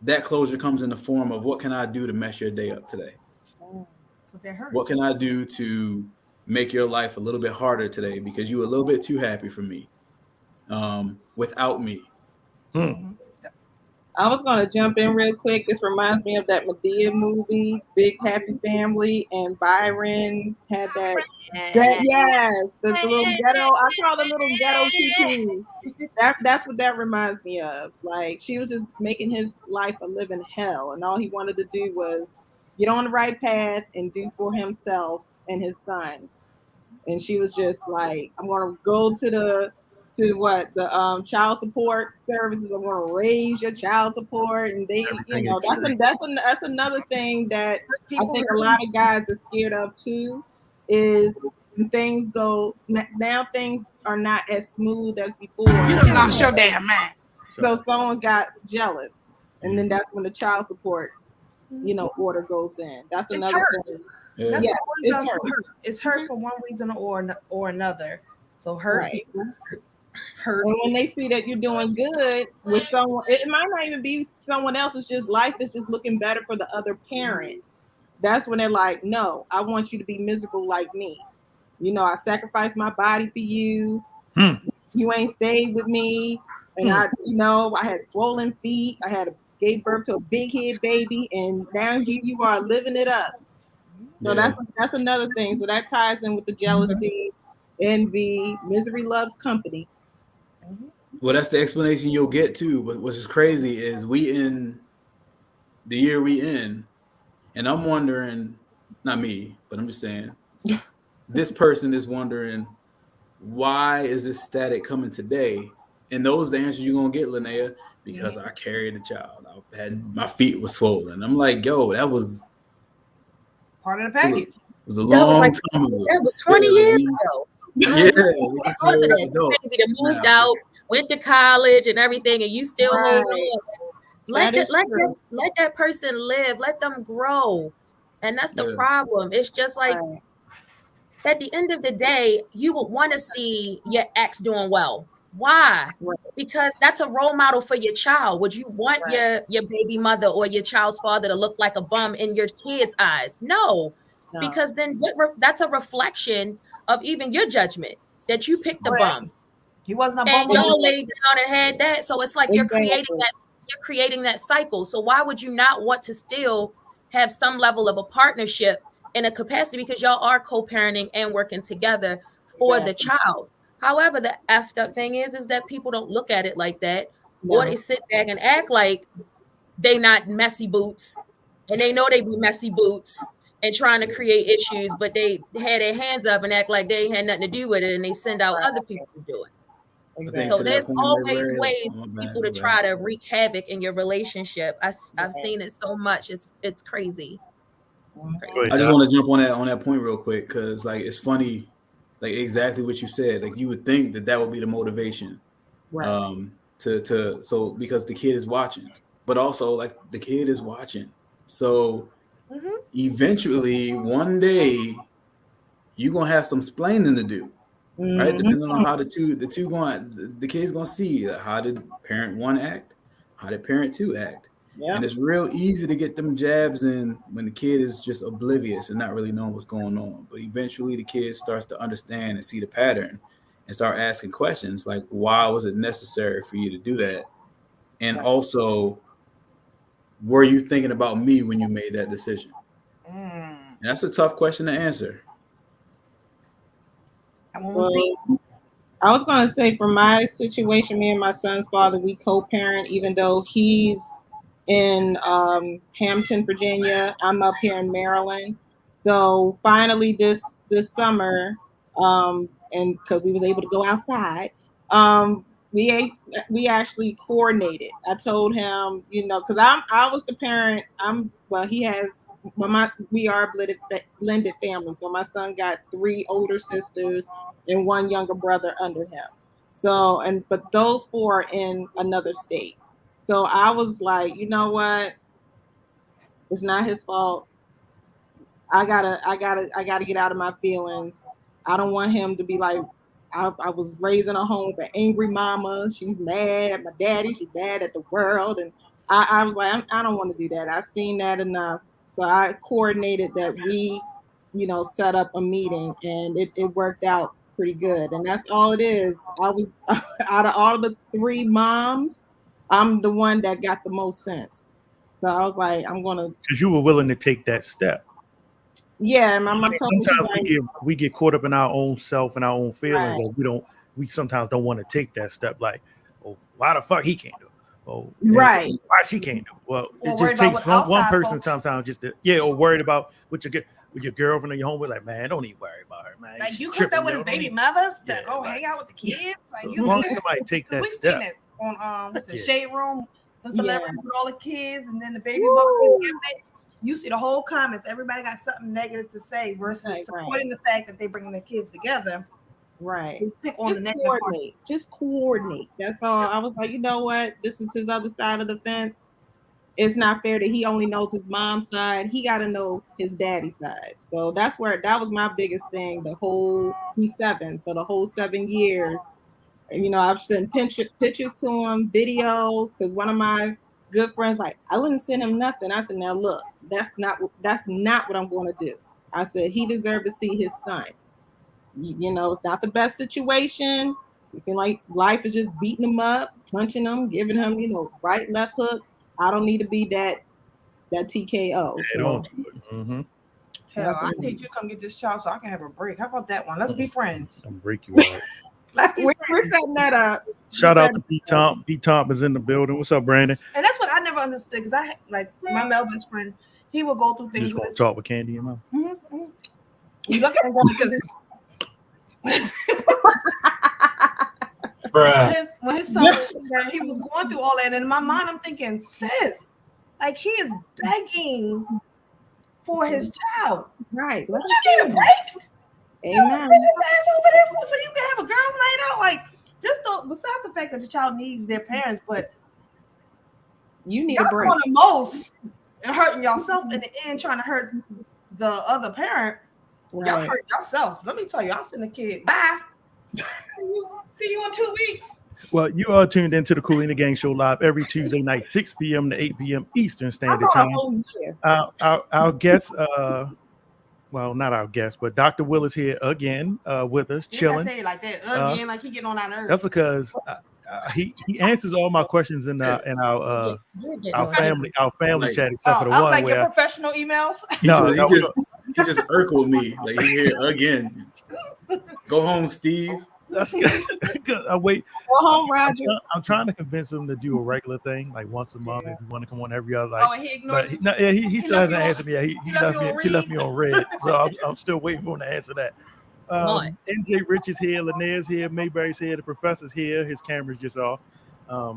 that closure comes in the form of, what can I do to mess your day up today? What can I do to make your life a little bit harder today because you were a little bit too happy for me without me? I was going to jump in real quick. This reminds me of that Madea movie, Big Happy Family, and Byron had the little ghetto. I call it a little ghetto TP. That's what that reminds me of. Like, she was just making his life a living hell, and all he wanted to do was get on the right path and do for himself and his son. And she was just like, I'm going to go to the child support services. I'm going to raise your child support, and they, that's another thing that I think a lot of guys are scared of too. Is when things go now, things are not as smooth as before. You done lost your damn mind. So someone got jealous, and then that's when the child support, order goes in. That's another thing. Yeah. It's hurt for one reason or another. So hurt people. Hurt. And when they see that you're doing good with someone, it might not even be someone else. It's just life is just looking better for the other parent. That's when they're like, no, I want you to be miserable like me. I sacrificed my body for you. You ain't stayed with me. And I had swollen feet. I gave birth to a big head baby, and now you are living it up. So that's another thing. So that ties in with the jealousy, envy, misery loves company. Well, that's the explanation you'll get too. But what's just crazy is we in the year we in, and I'm wondering, not me, but I'm just saying, this person is wondering, why is this static coming today? And those are the answers you're gonna get, Linnea, because I carried a child. My feet were swollen. I'm like, yo, that was part of the package. was a long time ago. That was 20 years ago. Yeah, Maybe they moved out, went to college and everything, and you still hold on. Let that person live. Let them grow. And that's the problem. It's just like at the end of the day, you would want to see your ex doing well. Why? Because that's a role model for your child. Would you want your baby mother or your child's father to look like a bum in your kid's eyes? No. Because then that's a reflection of even your judgment that you picked the bum. He wasn't a bum. And y'all laid down and had that. So it's like you're creating that cycle. So why would you not want to still have some level of a partnership in a capacity, because y'all are co-parenting and working together for the child? However, the effed up thing is that people don't look at it like that, or they sit back and act like they not messy boots, and they know they be messy boots and trying to create issues, but they had their hands up and act like they had nothing to do with it, and they send out other people to do it. Exactly. So there's always ways for people to try to wreak havoc in your relationship. I've seen it so much. It's crazy. I just want to jump on that point real quick, because like it's funny, like exactly what you said. Like you would think that would be the motivation, so because the kid is watching, but also like the kid is watching, so eventually one day you're gonna have some splaining to do. Right, depending on how the kid's gonna see how did parent one act, how did parent two act, and it's real easy to get them jabs in when the kid is just oblivious and not really knowing what's going on. But eventually, the kid starts to understand and see the pattern and start asking questions like, "Why was it necessary for you to do that?" And also, were you thinking about me when you made that decision? And that's a tough question to answer. Well, I was going to say, for my situation, me and my son's father, we co-parent, even though he's in Hampton, Virginia. I'm up here in Maryland. So finally this summer, and because we was able to go outside, we actually coordinated. I told him, because I was the parent. We are a blended family. So my son got 3 older sisters and 1 younger brother under him. So, but those 4 are in another state. So I was like, you know what? It's not his fault. I gotta get out of my feelings. I don't want him to be like, I was raised in a home with an angry mama. She's mad at my daddy. She's mad at the world. And I was like, I don't want to do that. I've seen that enough. So I coordinated that we, set up a meeting, and it worked out pretty good. And that's all it is. I was out of all the 3 moms, I'm the one that got the most sense. So I was like, I'm gonna. Because you were willing to take that step. Yeah, sometimes we get caught up in our own self and our own feelings, or we sometimes don't want to take that step. Like, oh, why the fuck he can't do it? Oh, why she can't do it? Well, it just takes one person sometimes just to, or worried about with your girlfriend or your homeboy. Like, man, don't even worry about her, man. Like, you cooked up with his baby mothers to go hang out with the kids. Like, so as long as somebody take that step. We've seen it on the Shade Room, the celebrities with all the kids, and then the baby mothers. You see the whole comments. Everybody got something negative to say versus supporting the fact that they bringing their kids together. Right. Just coordinate. That's all. I was like, you know what? This is his other side of the fence. It's not fair that he only knows his mom's side. He got to know his daddy's side. So that was my biggest thing. He's 7. So the whole 7 years, I've sent pictures to him, videos, because one of my good friends, like, I wouldn't send him nothing. I said, now look, that's not what I'm going to do. I said, he deserved to see his son. It's not the best situation. It seems like life is just beating him up, punching him, giving him, right, left hooks. I don't need to be that TKO. Hell, I need you to come get this child so I can have a break. How about that one? Let's be friends. I'll break you out. We're setting that up. Shout out to Pete Tomp. Pete Tomp is in the building. What's up, Brandon? And that's what I never understood, because I like my male best friend. He would go through things. You just want to talk with candy in your mouth? You look at him because when his son he was going through all that, and in my mind I'm thinking, sis, like, he is begging for his child. Right. Don't you need a break? Amen. You know, send his ass over there so you can have a girls' night out. Like, just besides the fact that the child needs their parents, but you need y'all a break. doing the most and hurting yourself in the end, trying to hurt the other parent. Right. Y'all hurt yourself. Let me tell you, I'll send the kid. Bye. See you in 2 weeks. Well, you are tuned into the Cooley and the Gang Show live every Tuesday night, 6 p.m. to 8 p.m. Eastern Standard Time. Our guest, well, not our guest, but Dr. Will is here again with us, chilling. Say it like that again, like he getting on our nerves. That's because he answers all my questions in our family chat, except for the one like where your professional emails. No, he just irked with me. Like he here again. Go home, Steve. That's good. I wait. Go home, Roger. I'm trying to convince him to do a regular thing, like once a month. If you want to come on every other, and he ignored you? He still hasn't answered me. Yeah, he left me on red. So I'm still waiting for him to answer that. NJ Rich is here, Lanier's here, Mayberry's here, the professor's here. His camera's just off. I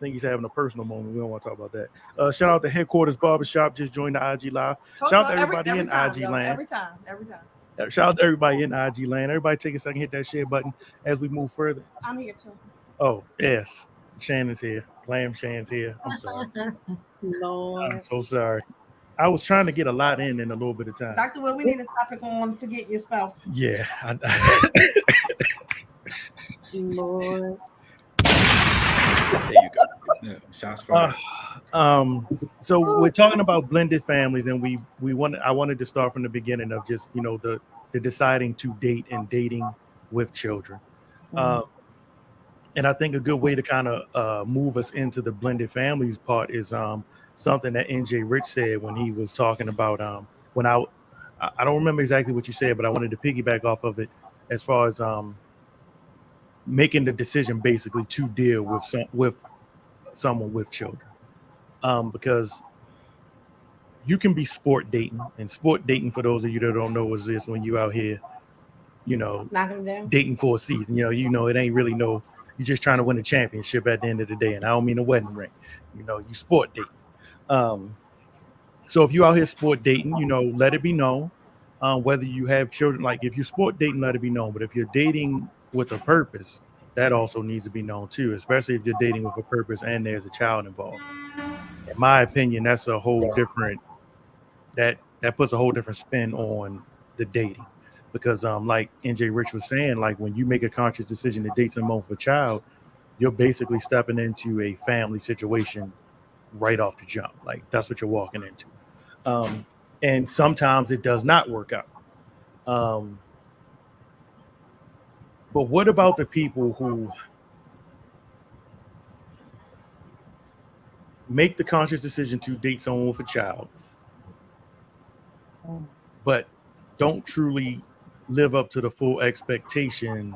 think he's having a personal moment. We don't want to talk about that. Shout out to Headquarters Barbershop, just joined the IG Live. Shout out to everybody in IG land. Every time. Shout out to everybody in IG land. Everybody take a second, hit that share button as we move further. I'm here too. Oh, yes. Shannon's here. Glam Shan's here. I'm sorry. Lord. I'm so sorry. I was trying to get a lot in a little bit of time. Dr. Will, we need a topic on forget your spouse. Yeah. Lord. There you go. Yeah, shots fired. So we're talking about blended families, and I wanted to start from the beginning of just the deciding to date and dating with children. And I think a good way to kind of move us into the blended families part is something that NJ Rich said when he was talking about when I don't remember exactly what you said, but I wanted to piggyback off of it as far as making the decision basically to deal with someone with children, because you can be sport dating, and sport dating, for those of you that don't know, is this when you out here, dating for a season. It ain't really you're just trying to win a championship at the end of the day, and I don't mean a wedding ring. You sport dating. So if you out here sport dating, let it be known whether you have children. Like if you sport dating, let it be known. But if you're dating with a purpose, that also needs to be known too, especially if you're dating with a purpose and there's a child involved. In my opinion, that's a whole different, that puts a whole different spin on the dating, because like NJ Rich was saying, like when you make a conscious decision to date someone with a child, you're basically stepping into a family situation right off the jump. Like that's what you're walking into. And sometimes it does not work out. But what about the people who make the conscious decision to date someone with a child, but don't truly live up to the full expectation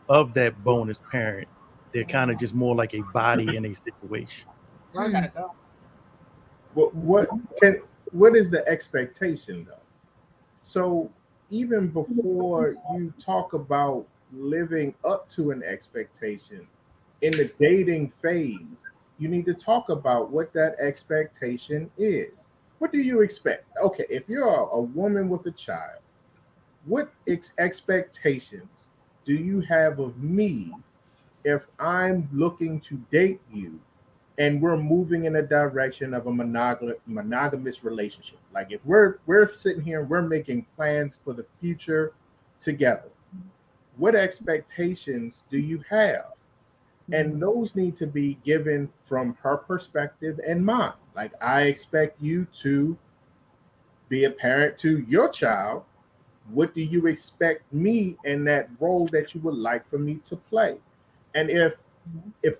of that bonus parent? They're kind of just more like a body in a situation. I gotta go. What is the expectation though? So even before you talk about living up to an expectation in the dating phase, you need to talk about what that expectation is. What do you expect? Okay, if you're a woman with a child, what expectations do you have of me if I'm looking to date you and we're moving in a direction of a monogamous relationship? Like if we're sitting here and we're making plans for the future together, what expectations do you have? And those need to be given from her perspective and mine. Like I expect you to be a parent to your child. What do you expect me in that role that you would like for me to play? And if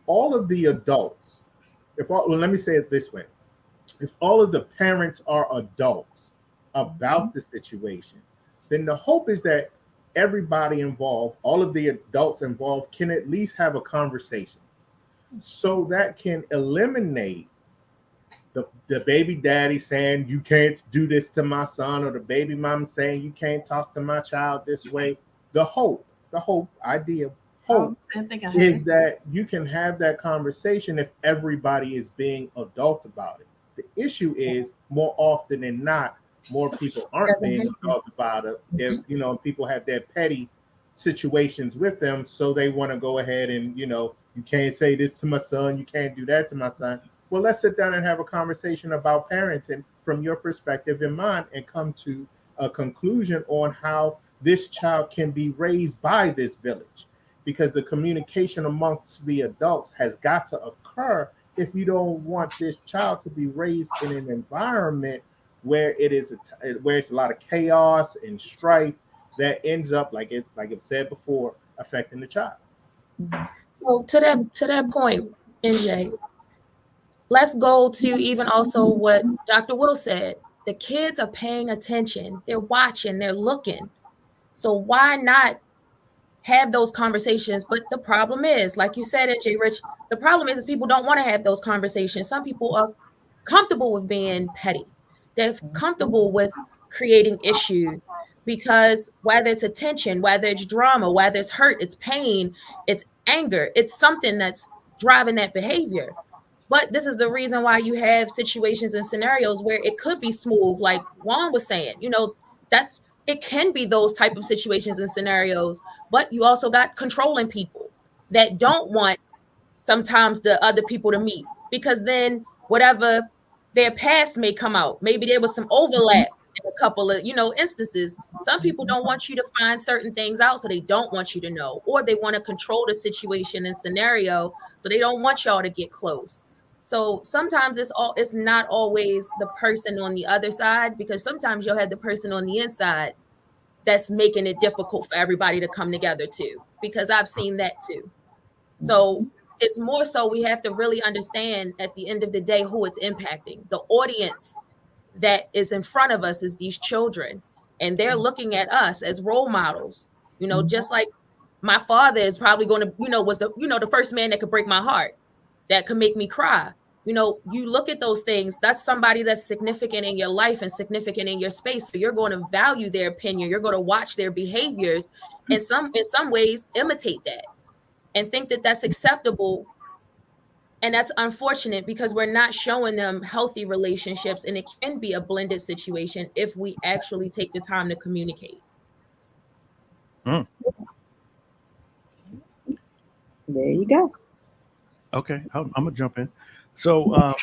all of the adults, let me say it this way, if all of the parents are adults about the situation, then the hope is that everybody involved, all of the adults involved, can at least have a conversation, so that can eliminate the baby daddy saying you can't do this to my son, or the baby mom saying you can't talk to my child this way. The hope is that you can have that conversation if everybody is being adult about it. The issue is, more often than not, more people aren't being adult about it. If people have their petty situations with them, so they want to go ahead and you can't say this to my son, you can't do that to my son. Well, let's sit down and have a conversation about parenting from your perspective in mind and come to a conclusion on how this child can be raised by this village, because the communication amongst the adults has got to occur if you don't want this child to be raised in an environment where it's a lot of chaos and strife that ends up, like it said before, affecting the child. So to that point, NJ, let's go to even also what Dr. Will said. The kids are paying attention, they're watching, they're looking. So why not have those conversations? But the problem is, like you said, NJ Rich, the problem is people don't want to have those conversations. Some people are comfortable with being petty. They're comfortable with creating issues because whether it's attention, whether it's drama, whether it's hurt, it's pain, it's anger, it's something that's driving that behavior. But this is the reason why you have situations and scenarios where it could be smooth, like Juan was saying, it can be those type of situations and scenarios, but you also got controlling people that don't want sometimes the other people to meet, because then whatever their past may come out. Maybe there was some overlap in a couple of, instances. Some people don't want you to find certain things out, so they don't want you to know, or they want to control the situation and scenario, so they don't want y'all to get close. So sometimes it's not always the person on the other side, because sometimes you'll have the person on the inside that's making it difficult for everybody to come together too, because I've seen that too. So it's more so we have to really understand at the end of the day who it's impacting. The audience that is in front of us is these children, and they're looking at us as role models. Just like my father is probably going to, was the first man that could break my heart, that could make me cry. You look at those things, that's somebody that's significant in your life and significant in your space. So you're going to value their opinion. You're going to watch their behaviors and in some ways imitate that and think that that's acceptable. And that's unfortunate because we're not showing them healthy relationships, and it can be a blended situation if we actually take the time to communicate. There you go. Okay, I'm gonna jump in. So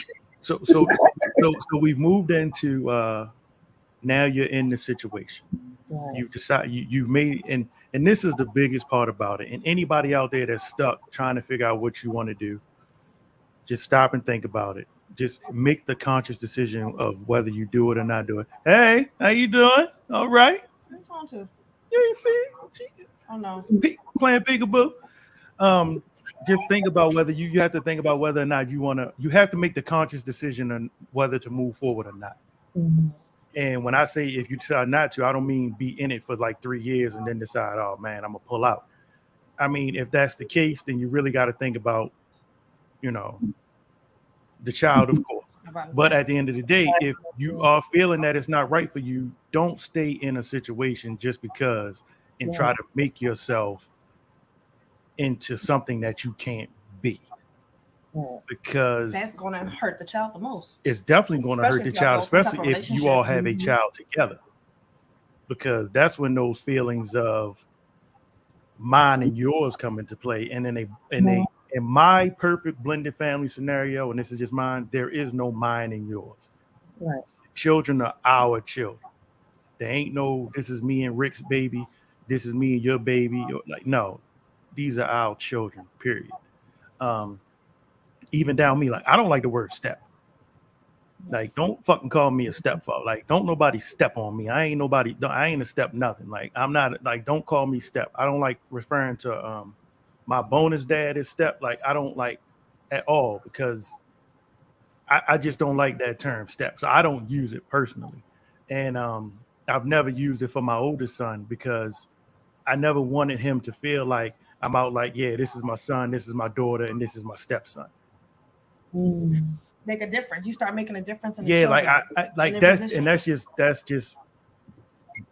we've moved into now you're in the situation. Right. You've decided you've made, and this is the biggest part about it. And anybody out there that's stuck trying to figure out what you want to do, just stop and think about it. Just make the conscious decision of whether you do it or not do it. Hey, how you doing? All right. Who's on to? You see? Oh no. Playing peekaboo. Just think about whether you have to think about whether or not you have to make the conscious decision on whether to move forward or not. Mm-hmm. And when I say if you decide not to, I don't mean be in it for like 3 years and then decide, oh man, I'm gonna pull out. I mean, if that's the case, then you really got to think about, the child, of course. But at the end of the day, if you are feeling that it's not right for you, don't stay in a situation just because and try to make yourself into something that you can't be, because that's going to hurt the child the most. It's definitely going to hurt the child, especially if you all have a child together, because that's when those feelings of mine and yours come into play. And in my perfect blended family scenario, and this is just mine, there is no mine and yours. Right. Children are our children. There ain't no, this is me and Rick's baby, this is me and your baby. Like, no. These are our children, period. Even down me, like I don't like the word step. Like, don't fucking call me a stepfather. Like, don't nobody step on me. I ain't a step nothing. Like, I'm not, like, don't call me step. I don't like referring to my bonus dad as step. Like, I don't like at all, because I just don't like that term step. So I don't use it personally. And I've never used it for my oldest son, because I never wanted him to feel like I'm out like, yeah, this is my son, this is my daughter, and this is my stepson. Make a difference. You start making a difference in the children. I like that's position. And that's just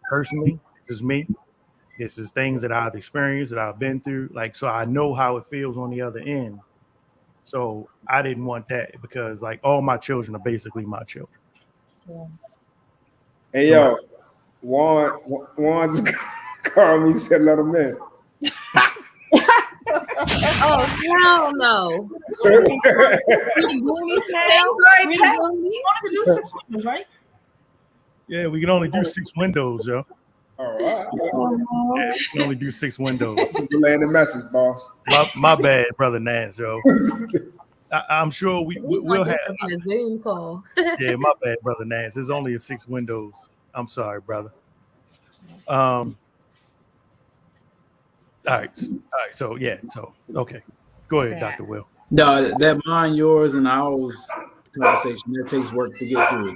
personally, this is me. This is things that I've experienced, that I've been through. Like, so I know how it feels on the other end. So I didn't want that, because like all my children are basically my children. Hey, yo, Juan just called me, said let him in. Oh, hell no. Yeah, we can only do 6 windows, yo. All right. Yeah, we can only do 6 windows. Laying the message, boss. My bad, brother Nance, yo. I'm sure we'll have a Zoom call. Yeah, my bad, brother Nance. There's only 6 windows. I'm sorry, brother. All right. So okay. Go ahead, Dr. Will. No, that mine, yours, and ours conversation, that takes work to get through.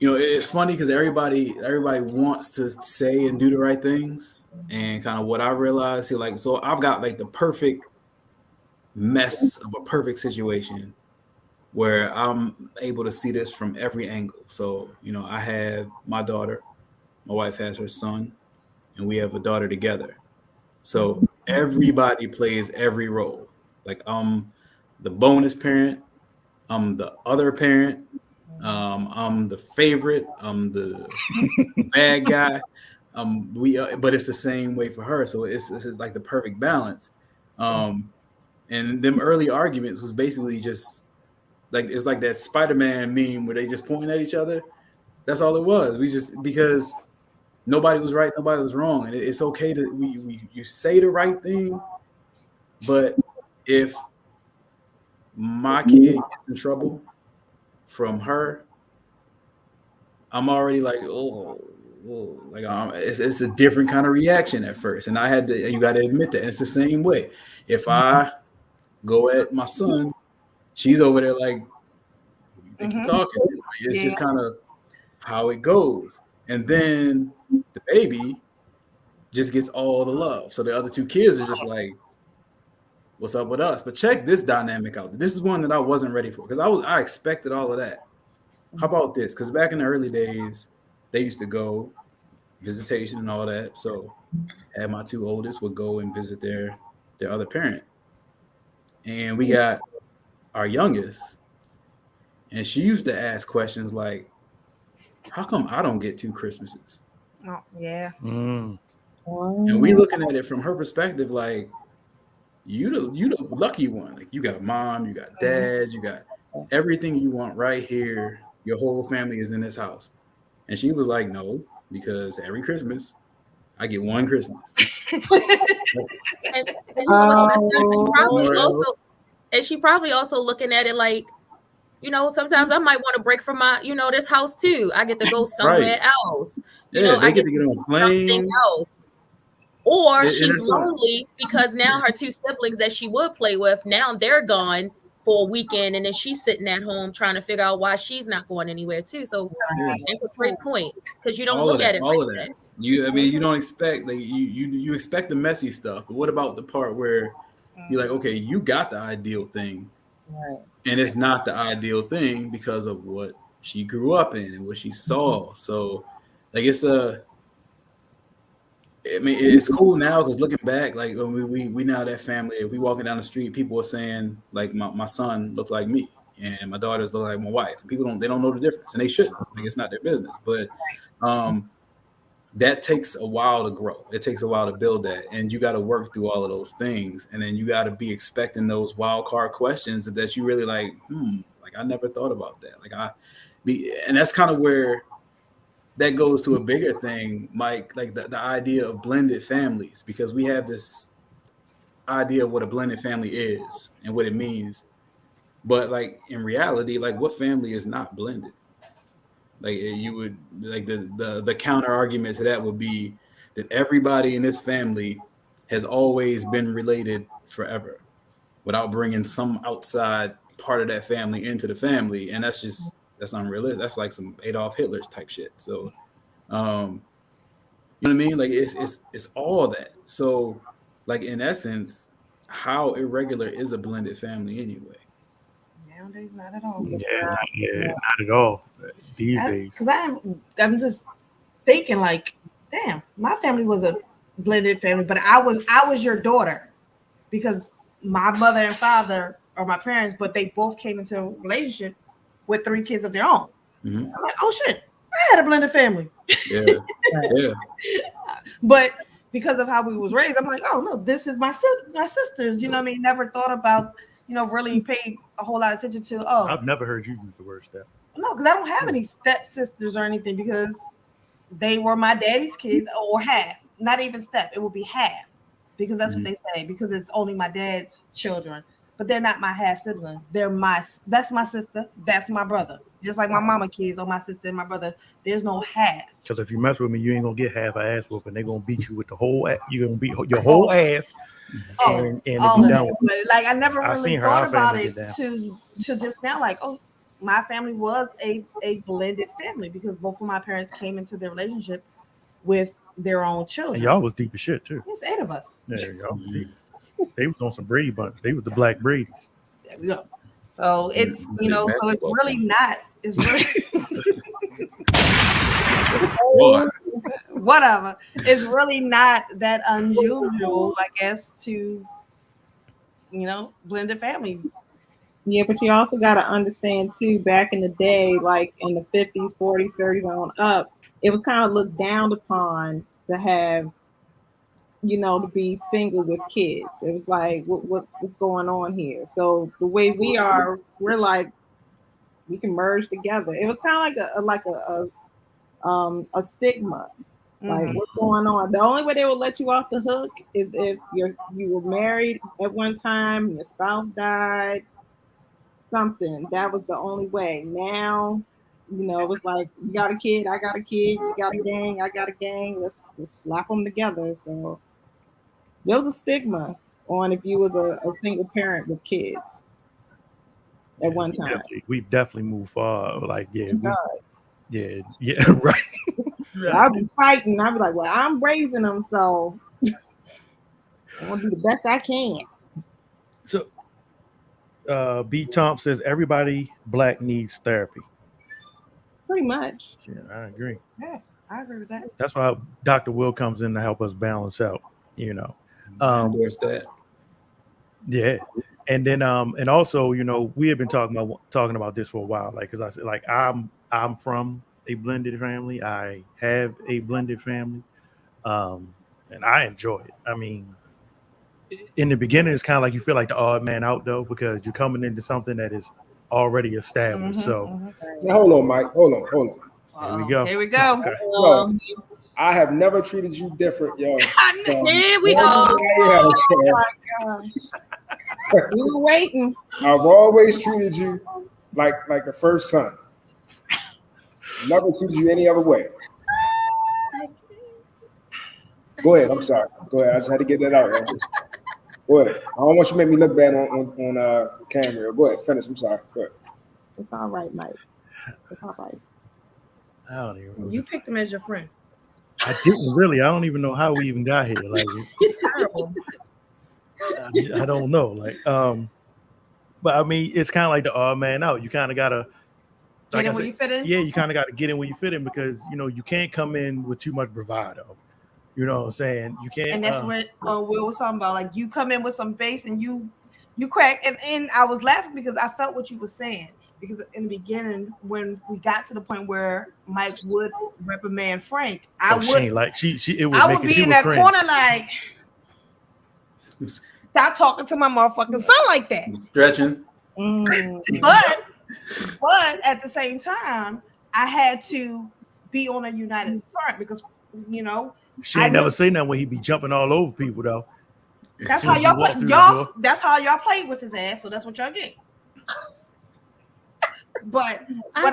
It's funny because everybody wants to say and do the right things, and kind of what I realized, so I've got like the perfect mess of a perfect situation where I'm able to see this from every angle. So, I have my daughter, my wife has her son, and we have a daughter together. So everybody plays every role. Like I'm the bonus parent, I'm the other parent, I'm the favorite, I'm the bad guy. But it's the same way for her. So it's like the perfect balance. And them early arguments was basically just like, it's like that Spider-Man meme where they just pointing at each other. That's all it was. Because nobody was right, nobody was wrong. And it's okay to you say the right thing, but if my kid gets in trouble from her, I'm already like, it's a different kind of reaction at first. And you got to admit that. And it's the same way. If I go at my son, she's over there like, you think you're talking? It's just kind of how it goes. And then the baby just gets all the love. So the other 2 kids are just like, what's up with us? But check this dynamic out. This is one that I wasn't ready for because I expected all of that. How about this? Because back in the early days, they used to go visitation and all that. So my 2 oldest would go and visit their other parent. And we got our youngest, and she used to ask questions like, how come I don't get 2 Christmases? Oh, yeah. Mm. And we looking at it from her perspective, like, you the lucky one. Like, you got mom, you got dad, you got everything you want right here. Your whole family is in this house. And she was like, no, because every Christmas I get 1 Christmas. And she probably also looking at it like, sometimes I might want to break from my, this house too. I get to go somewhere else. I get to get on planes. Or she's lonely because now her 2 siblings that she would play with, now they're gone for a weekend, and then she's sitting at home trying to figure out why she's not going anywhere too. So that's a great point because you don't look at it like that. You don't expect, like, you expect the messy stuff, but what about the part where you're like, okay, you got the ideal thing, right? And it's not the ideal thing because of what she grew up in and what she saw. So, like, it's cool now because looking back, like when we now that family, if we walking down the street, people are saying like my son looked like me and my daughters look like my wife. People don't know the difference, and they shouldn't. Like, it's not their business. But that takes a while to grow. It takes a while to build that, and you got to work through all of those things, and then you got to be expecting those wild card questions that you really like. Like, I never thought about that. And that's kind of where that goes to a bigger thing, Mike, like the idea of blended families, because we have this idea of what a blended family is and what it means. But like in reality, like what family is not blended? Like you would like the counter argument to that would be that everybody in this family has always been related forever without bringing some outside part of that family into the family. And that's unrealistic. That's like some Adolf Hitler's type shit. So, you know what I mean? Like it's all that. So like in essence, how irregular is a blended family anyway? Nowadays, not at all. Yeah, not at all these days. Because I'm just thinking like, damn, my family was a blended family, but I was your daughter because my mother and father are my parents, but they both came into a relationship with 3 kids of their own. Mm-hmm. I'm like, oh shit, I had a blended family. Yeah, yeah. But because of how we was raised, I'm like, oh no, this is my sisters. You know what I mean? Never thought about, really paid a whole lot of attention to. Oh, I've never heard you use the word step. No, because I don't have any stepsisters or anything because they were my daddy's kids or half. Not even step. It would be half because that's what they say because it's only my dad's children. But they're not my half siblings. That's my sister. That's my brother. Just like my mama kids or my sister and my brother. There's no half. Because if you mess with me, you ain't gonna get half an ass whooping. They're gonna beat you with the whole. You're gonna beat your whole ass. And be done with it. Like I never really thought about it to just now. Like, oh, my family was a blended family because both of my parents came into their relationship with their own children. And y'all was deep as shit too. It's 8 of us. There y'all was deep. They was on some Brady bunch. They was the Black Brady's. There we go. So it's so it's really not. It's really whatever. It's really not that unusual, I guess, to blended families. Yeah, but you also got to understand too. Back in the day, like in the 50s, 40s, 30s on up, it was kind of looked down upon to have, to be single with kids. It was like, what's going on here? So the way we are, we're like, we can merge together. It was kind of like a stigma. Like, what's going on? The only way they will let you off the hook is if you were married at one time, your spouse died, something. That was the only way. Now, it was like, you got a kid, I got a kid, you got a gang, I got a gang. Let's slap them together. So there was a stigma on if you was a single parent with kids at one time. We've definitely moved far. Like, yeah, right. I'll be fighting. I'll be like, well, I'm raising them, so I want to do the best I can. So, B. Tom says everybody Black needs therapy. Pretty much. Yeah, I agree. Yeah, I agree with that. That's why Dr. Will comes in to help us balance out. Where's that? Yeah, and then and also we have been talking about this for a while. Like, because I said, like, I'm from a blended family. I have a blended family, and I enjoy it. I mean, in the beginning, it's kind of like you feel like the odd man out though, because you're coming into something that is already established. Now, hold on, Mike. Hold on. Here we go. Okay. So, I have never treated you different, yo. Here we go. Oh my gosh. We were waiting. I've always treated you like the first son. Never treated you any other way. Go ahead. I'm sorry. Go ahead. I just had to get that out. Yo. Go ahead. I don't want you to make me look bad on camera. Go ahead. Finish. I'm sorry. Go ahead. It's all right, Mike. It's all right. I don't even know. You picked him as your friend. I didn't really. I don't even know how we even got here. Like, Terrible. I don't know. Like, but I mean, it's kind of like the odd man out. You kind of gotta get in where you fit in. Yeah, you kind of got to get in where you fit in because you can't come in with too much bravado. You know what I'm saying? You can't. And that's what Will was talking about. Like, you come in with some bass and you crack. And I was laughing because I felt what you were saying. Because in the beginning, when we got to the point where Mike would reprimand Frank, I would be in that corner like, stop talking to my motherfucking son like that. Stretching. But at the same time, I had to be on a united front because she ain't never say that when he be jumping all over people though. That's how y'all play. That's how y'all played with his ass. So that's what y'all get. But I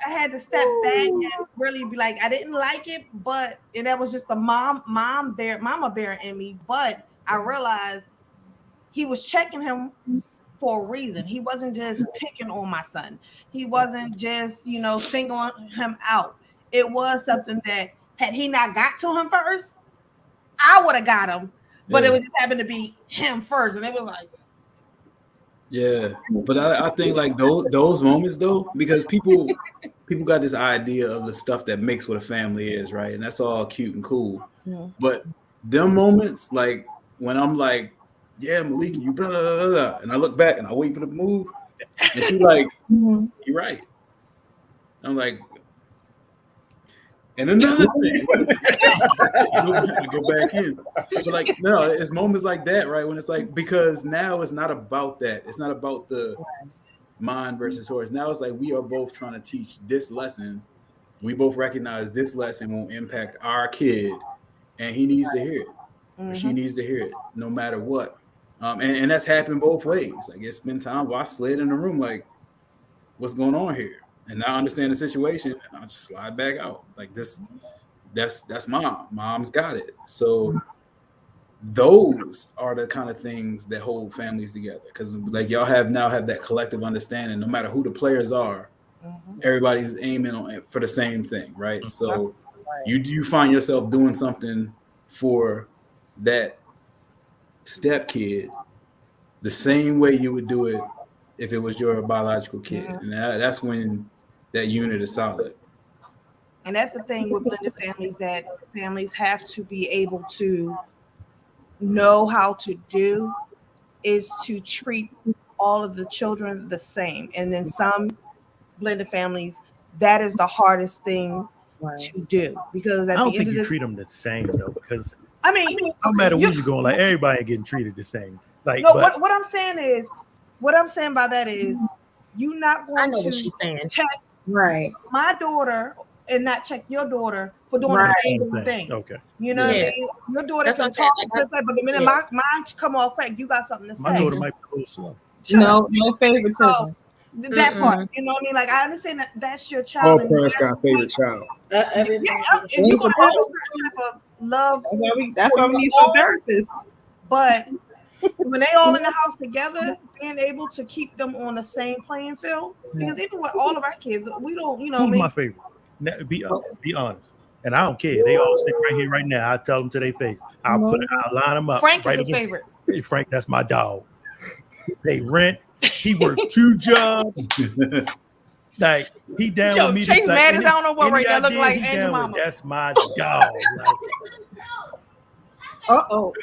had to step back and really be like, I didn't like it, and that was just the mama bear in me. But I realized he was checking him for a reason. He wasn't just picking on my son. He wasn't just, singling him out. It was something that had he not got to him first, I would have got him. But it would just happen to be him first. And it was like, yeah, but I think like those moments though, because people got this idea of the stuff that makes what a family is, right? And that's all cute and cool. Yeah. But them moments, like when I'm like, yeah, Malika, you blah, blah, blah, blah, and I look back and I wait for the move, and she's like, you're right. I'm like, and another thing, go back in. But like, no, it's moments like that, right? When it's like, because now it's not about that. It's not about the mind versus horse. Now it's like we are both trying to teach this lesson. We both recognize this lesson will impact our kid, and he needs to hear it. Or she needs to hear it, no matter what. And that's happened both ways. Like, it's been times where I slid in the room, like, what's going on here? And now I understand the situation, and I'll just slide back out. Like, that's mom. Mom's got it. So those are the kind of things that hold families together. Because like y'all now have that collective understanding, no matter who the players are, everybody's aiming on for the same thing, right? So you find yourself doing something for that step kid the same way you would do it if it was your biological kid. And that's when that unit is solid. And that's the thing with blended families, that families have to be able to know how to do is to treat all of the children the same. And in some blended families, that is the hardest thing to do, because at I don't the end think of you the treat them the same though, because I mean, no matter where you're going, like everybody ain't getting treated the same. Like, no, what I'm saying is, what I'm saying by that is, you're not going to check my daughter and not check your daughter for doing the same thing. Okay. You know what I mean? Your daughter can talk, but the minute mine come off quick, you got something to say. My daughter might be a little slow. No favoritism. That part, you know what I mean? Like, I understand that that's your child. All parents got a favorite child. And you're gonna have a certain type of love. That's why we need some therapists. But when they all in the house together, being able to keep them on the same playing field, because even with all of our kids, we don't, you know. Who's my favorite? Be honest. And I don't care. They all sit right here, right now. I tell them to their face. I'll line them up. Frank right is his favorite. Hey, Frank, that's my dog. Pay rent. He worked 2 jobs. Like, he down with me. Chase mad as I don't know what right now. Look like Angel Mama. That's my dog. Uh-oh.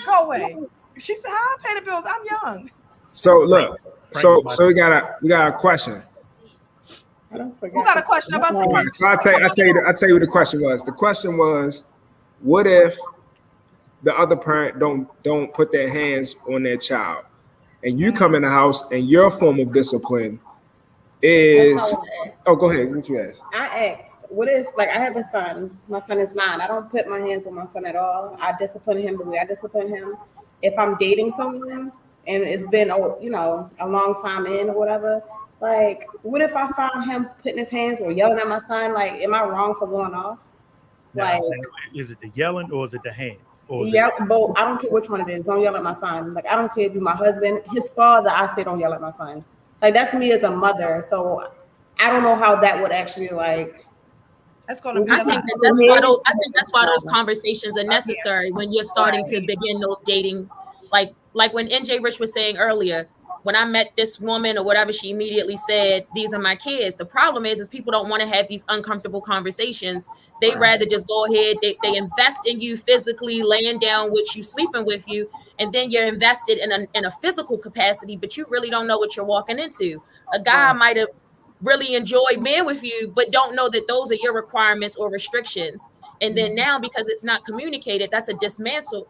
Go away. She said, "How I pay the bills? I'm young." So look, so we got a question. Who got a question about something? So I'll tell you what the question was. The question was, what if the other parent don't put their hands on their child, and you come in the house and your form of discipline is go ahead. What you asked? I asked, what if, like, I have a son, my son is 9. I don't put my hands on my son at all. I discipline him the way I discipline him. If I'm dating someone and it's been, a long time in or whatever, like, what if I found him putting his hands or yelling at my son? Like, am I wrong for going off? Now, is it the yelling or is it the hands? Both. I don't care which one it is. Don't yell at my son. Like, I don't care if you're my husband, his father. I say don't yell at my son. Like, that's me as a mother. So I don't know how that would actually like. That's going to be. I think that's why those conversations are necessary when you're starting to begin those dating, like when NJ Rich was saying earlier. When I met this woman or whatever, she immediately said, "These are my kids." The problem is people don't want to have these uncomfortable conversations. They rather just go ahead. They invest in you physically, laying down with you, sleeping with you, and then you're invested in a physical capacity, but you really don't know what you're walking into. A guy might have really enjoyed being with you, but don't know that those are your requirements or restrictions. And then now, because it's not communicated, that's a dismantle,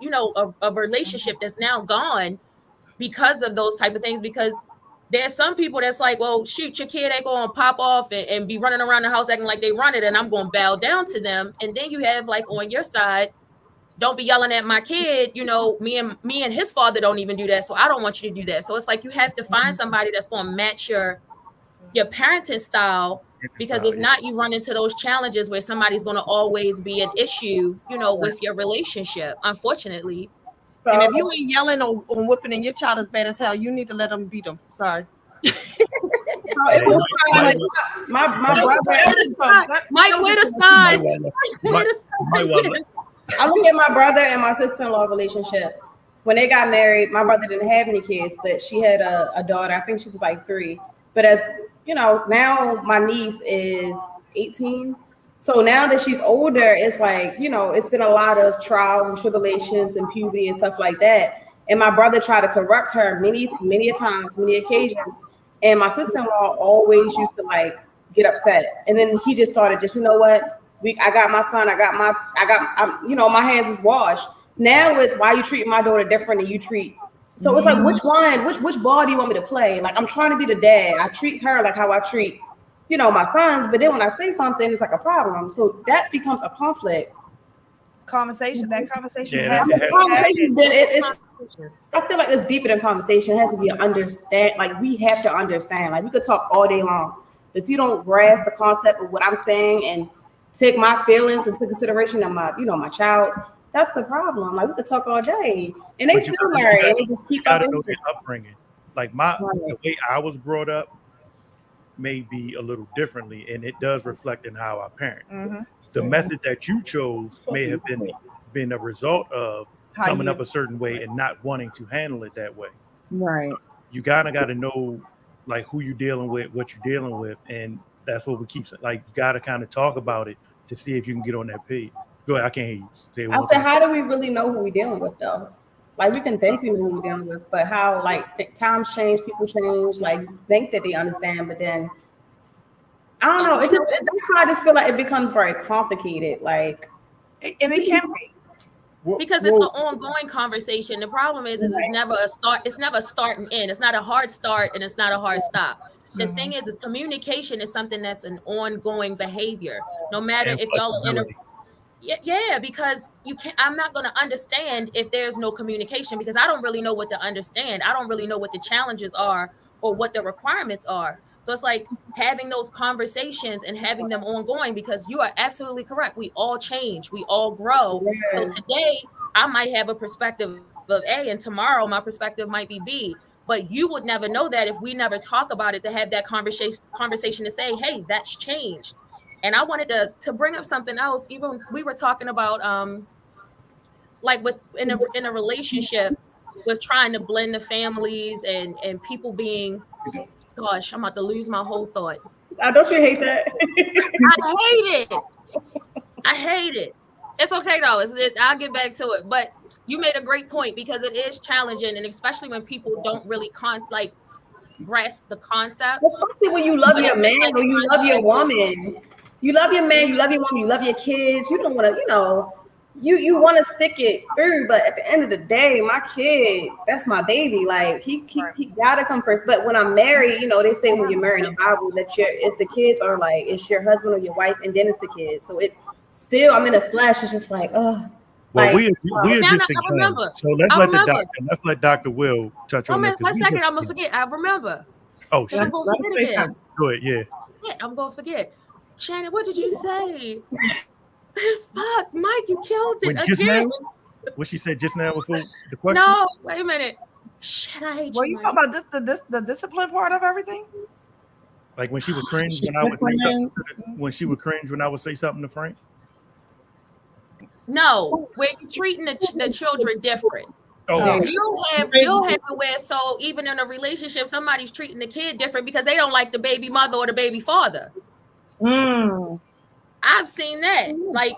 a relationship that's now gone because of those type of things. Because there's some people that's like, well, shoot, your kid ain't going to pop off and be running around the house acting like they run it, and I'm going to bow down to them. And then you have, like, on your side, don't be yelling at my kid. Me and his father don't even do that, so I don't want you to do that. So it's like you have to find somebody that's going to match your parenting style, because if not, you run into those challenges where somebody's going to always be an issue, with your relationship, unfortunately. And if you ain't yelling or whipping and your child is bad as hell, you need to let them beat them. Sorry. It was like my brother. Mike, wait a sign. I look at my brother and my sister-in-law relationship. When they got married, my brother didn't have any kids, but she had a daughter. I think she was like 3. But as now my niece is 18. So now that she's older, it's like, it's been a lot of trials and tribulations and puberty and stuff like that. And my brother tried to correct her many times, many occasions. And my sister-in-law always used to like get upset. And then he just started you know what? I got my son, my hands is washed. Now it's why you treat my daughter different than you treat. So it's like, which ball do you want me to play? Like, I'm trying to be the dad. I treat her like how I treat, my sons. But then when I say something, it's like a problem. So that becomes a conflict. It's conversation. That conversation. I feel like it's deeper than conversation. It has to be an understand. Like, we have to understand. Like, we could talk all day long. If you don't grasp the concept of what I'm saying and take my feelings into consideration of my, my child, that's a problem. Like, we could talk all day, and they still married. And they just keep up. Know their upbringing. Like the way I was brought up may be a little differently, and it does reflect in how I parent. The method that you chose may have been a result of coming up a certain way and not wanting to handle it that way. Right. So you got to know like who you're dealing with, what you're dealing with, and that's what we keep saying. Like, you got to kind of talk about it to see if you can get on that page. Go ahead, I can't hear you. I said, how do we really know who we're dealing with, though? Like, we can think we know who we're dealing with, but how, like, times change, people change, like, think that they understand, but then, I don't know. That's why I just feel like it becomes very complicated. Like, and it can be. Because it's an ongoing conversation. The problem is it's never a start. It's never a start and end. It's not a hard start and it's not a hard stop. The thing is communication is something that's an ongoing behavior. No matter if y'all are in a because you can't. I'm not going to understand if there's no communication because I don't really know what to understand. I don't really know what the challenges are or what the requirements are. So it's like having those conversations and having them ongoing because you are absolutely correct. We all change. We all grow. Yes. So today I might have a perspective of A and tomorrow my perspective might be B. But you would never know that if we never talk about it to have that conversation to say, hey, that's changed. And I wanted to bring up something else. Even we were talking about like in a relationship with trying to blend the families and people being, gosh, I'm about to lose my whole thought. Don't you hate that? I hate it. It's okay though. I'll get back to it. But you made a great point because it is challenging, and especially when people don't really grasp the concept. Especially when you love your man or you love your woman. You love your man, you love your woman, you love your kids. You don't want to, you want to stick it through, but at the end of the day, my kid, that's my baby. Like he gotta come first. But when I'm married, they say when you're married in the Bible that it's the kids are like it's your husband or your wife, and then it's the kids. So it still, I'm in the flesh. It's just like, well, we just remember. So let's let Dr. Will touch on this. 1 second, I'm gonna forget. I remember. Oh shit! I'm gonna forget again. Go ahead, yeah. I'm gonna forget. Shannon, what did you say? Fuck, Mike, you killed it again. What she said just now before the question? No, wait a minute. Shit, I hate you. Were you talking about the discipline part of everything? Like when she would cringe when I would say something. When she would cringe when I would say something to Frank. No, we're treating the children different. Oh, you'll have it where so even in a relationship, somebody's treating the kid different because they don't like the baby mother or the baby father. I've seen that. Like,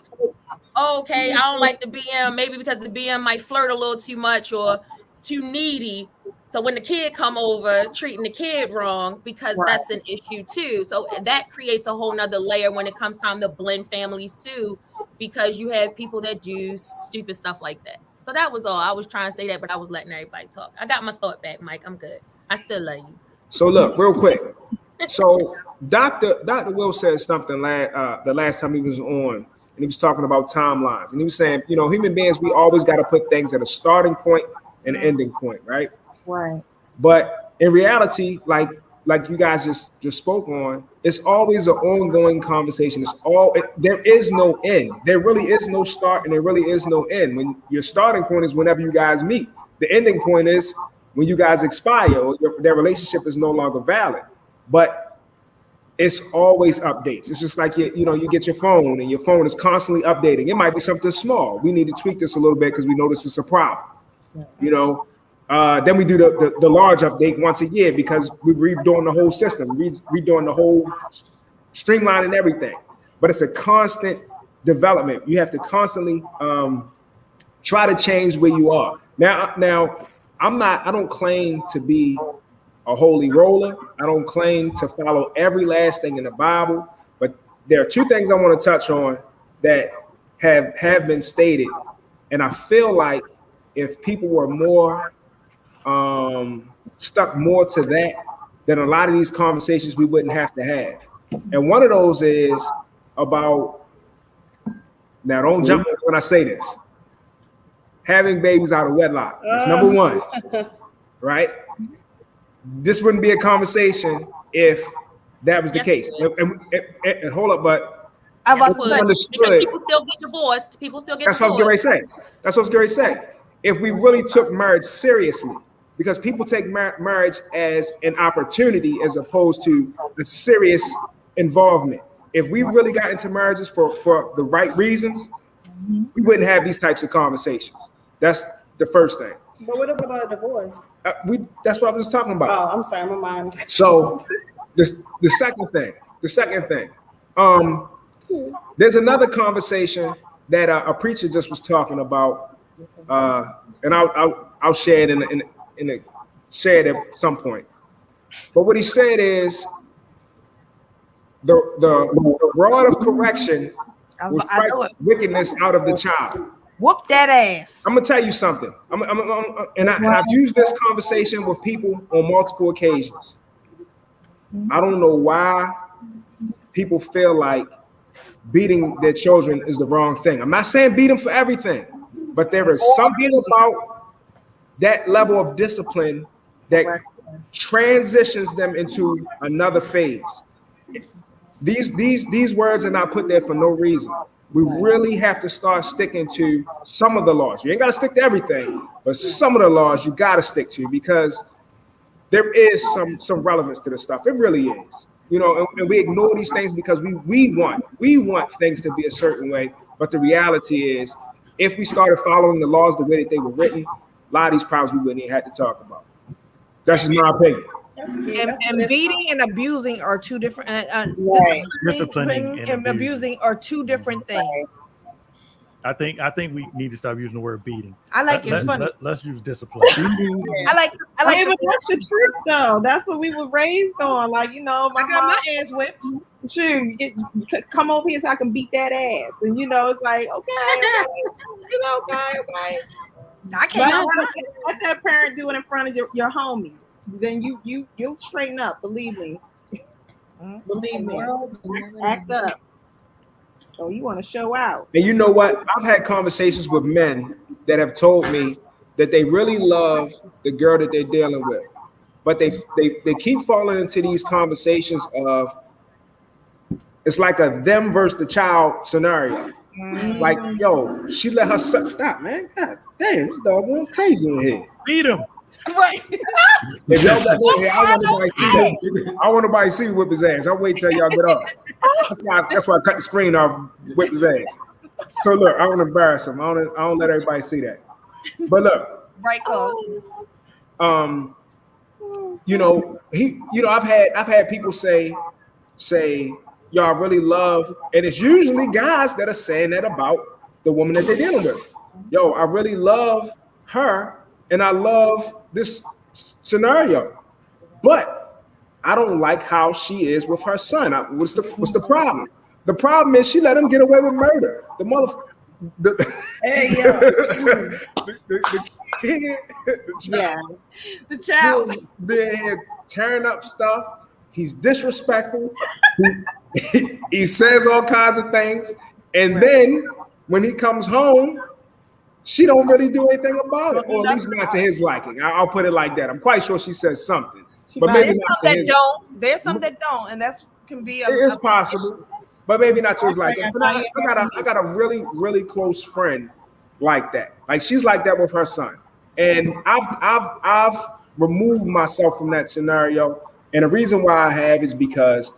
okay, I don't like the BM, maybe because the BM might flirt a little too much or too needy. So when the kid come over, treating the kid wrong because that's an issue too. So that creates a whole nother layer when it comes time to blend families too, because you have people that do stupid stuff like that. So that was all. I was trying to say that, but I was letting everybody talk. I got my thought back, Mike. I'm good. I still love you. So look, real quick. So Dr. Will said something the last time he was on, and he was talking about timelines. And he was saying, human beings, we always got to put things at a starting point and an ending point, right? Right. But in reality, like you guys just spoke on, it's always an ongoing conversation. There is no end. There really is no start and there really is no end. When your starting point is whenever you guys meet. The ending point is when you guys expire or their relationship is no longer valid. But it's always updates. It's just like you get your phone and your phone is constantly updating. It might be something small. We need to tweak this a little bit because we notice it's a problem. Then we do the large update once a year because we're redoing the whole system, redoing the whole streamlining everything. But it's a constant development. You have to constantly try to change where you are. Now I don't claim to be a holy roller. I don't claim to follow every last thing in the Bible, but there are two things I want to touch on that have been stated. And I feel like if people were more stuck more to that, then a lot of these conversations we wouldn't have to have. And one of those is about, now don't jump when I say this, having babies out of wedlock. That's number one, right? This wouldn't be a conversation if that was the case. And hold up, but I was understood. People still get divorced. That's what I was going to say. That's what I was going to say. If we really took marriage seriously, because people take marriage as an opportunity as opposed to a serious involvement. If we really got into marriages for the right reasons, we wouldn't have these types of conversations. That's the first thing. But what about a divorce? That's what I was talking about. Oh, I'm sorry, my mind. So the second thing, there's another conversation that a preacher just was talking about, and I'll share it share it at some point. But what he said is the rod of correction will strike wickedness out of the child. Whoop that ass. I'm gonna tell you something. I've used this conversation with people on multiple occasions. I don't know why people feel like beating their children is the wrong thing. I'm not saying beat them for everything, but there is something about that level of discipline that transitions them into another phase. These words are not put there for no reason. We really have to start sticking to some of the laws. You ain't got to stick to everything, but some of the laws you got to stick to, because there is some relevance to this stuff. It really is, and we ignore these things because we want things to be a certain way. But the reality is, if we started following the laws the way that they were written, a lot of these problems we wouldn't even have to talk about. That's just my opinion. And beating and abusing are two different. Disciplining and abusing are two different things. I think we need to stop using the word beating. I like it's funny. Let's use discipline. I like. But that's the truth, though. That's what we were raised on. Like, I got my ass whipped. Sure, come over here so I can beat that ass, and it's like okay. I can't let that parent do it in front of your homies. Then you'll straighten up. Believe me. Act up. So you want to show out. And you know what? I've had conversations with men that have told me that they really love the girl that they're dealing with, but they keep falling into these conversations of it's like a them versus the child scenario. Like, yo, she let her son stop, man. God damn, this dog going crazy in here. Beat him. Right. If y'all got me here, I want nobody to see me whip his ass. I'll wait till y'all get up. That's why I cut the screen off, whip his ass. So look, I don't embarrass him. I don't let everybody see that. But look, right, I've had people say, yo, I really love, and it's usually guys that are saying that about the woman that they're dealing with. Yo, I really love her, and I love this scenario, but I don't like how she is with her son. What's the problem? The problem is she let him get away with murder. The child been here tearing up stuff. He's disrespectful. He says all kinds of things, and then when he comes home, she don't really do anything about it, or at least not to his liking. I'll put it like that. I'm quite sure she says something, but maybe there's some that don't. There's some that don't, and that can be. It's possible, but maybe not to his liking. But I got a really, really close friend like that. Like she's like that with her son, and I've removed myself from that scenario. And the reason why I have is because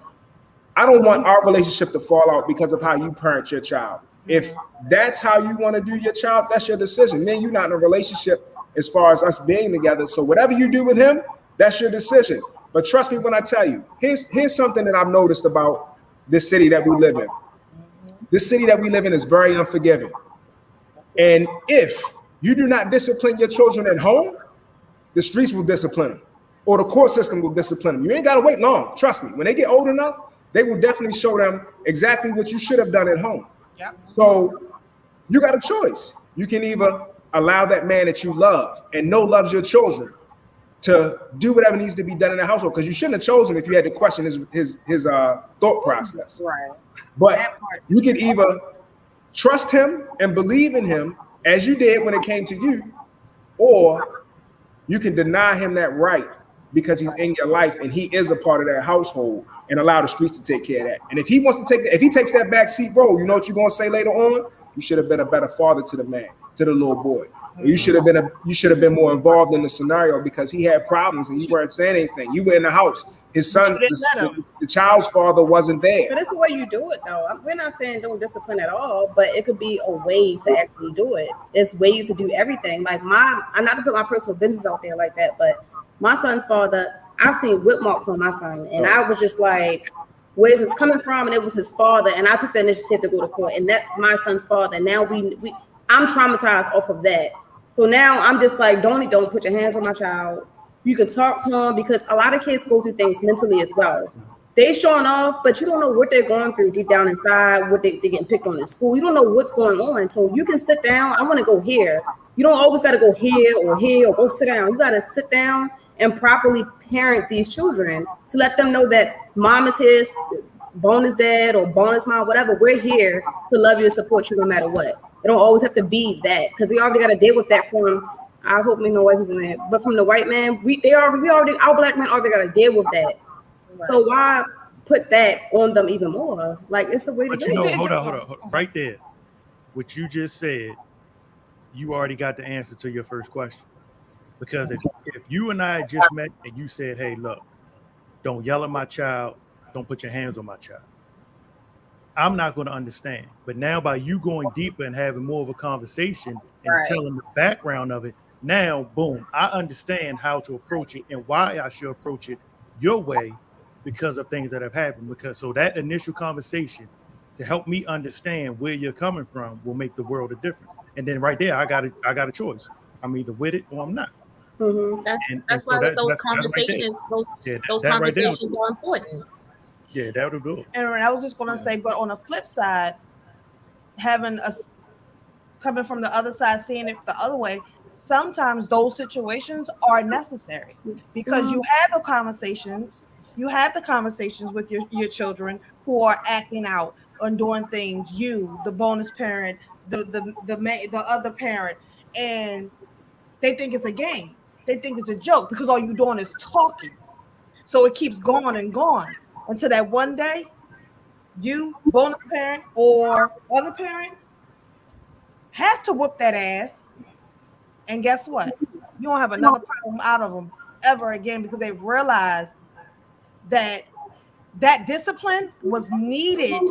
I don't want our relationship to fall out because of how you parent your child. If that's how you want to do your child, that's your decision. Man, you're not in a relationship as far as us being together. So whatever you do with him, that's your decision. But trust me when I tell you, here's something that I've noticed about this city that we live in. This city that we live in is very unforgiving. And if you do not discipline your children at home, the streets will discipline them. or the court system will discipline them. You ain't got to wait long. Trust me. When they get old enough, they will definitely show them exactly what you should have done at home. Yep. So you got a choice. You can either allow that man that you love and know loves your children to do whatever needs to be done in the household, because you shouldn't have chosen if you had to question his thought process. Right. But you can either trust him and believe in him as you did when it came to you, or you can deny him that right because he's in your life and he is a part of that household, and allow the streets to take care of that. And if he wants to take if he takes that backseat role, you know what you're gonna say later on? You should have been a better father to the man, to the little boy. You should have been more involved in the scenario, because he had problems and you weren't saying anything. You were in the house. His son, the child's father, wasn't there. But that's the way you do it, though. We're not saying don't discipline at all, but it could be a way to actually do it. It's ways to do everything. Like I'm not to put my personal business out there like that, but my son's father, I've seen whip marks on my son, and I was just like, where's this coming from? And it was his father, and I took the initiative to go to court, and that's my son's father. Now I'm traumatized off of that. So now I'm just like, don't put your hands on my child. You can talk to him, because a lot of kids go through things mentally as well. They showing off, but you don't know what they're going through deep down inside, what they're getting picked on in school. You don't know what's going on. So you can sit down. I want to go here. You don't always got to go here or go sit down. You got to sit down and properly parent these children to let them know that mom is his, Bone is dad, or Bone is mom, whatever. We're here to love you and support you no matter what. It don't always have to be that, because we already got to deal with that from, I hope we know white people, but from the white man, our black men already got to deal with that. Right. So why put that on them even more? Like, it's the way to do it. Hold on. Right there. What you just said, you already got the answer to your first question. Because if you and I just met and you said, hey, look, don't yell at my child, don't put your hands on my child, I'm not going to understand. But now, by you going deeper and having more of a conversation and telling the background of it, now, boom, I understand how to approach it and why I should approach it your way, because of things that have happened. So that initial conversation to help me understand where you're coming from will make the world a difference. And then right there, I got a choice. I'm either with it or I'm not. Mm-hmm. That's why those conversations are important. Yeah, that would go. And I was just gonna say, but on the flip side, coming from the other side, seeing it the other way, sometimes those situations are necessary, because you have the conversations with your children who are acting out and doing things. You, the bonus parent, the other parent, and they think it's a game. They think it's a joke, because all you're doing is talking. So it keeps going and going until that one day, you, bonus parent or other parent, has to whoop that ass. And guess what? You don't have another problem out of them ever again, because they realized that discipline was needed,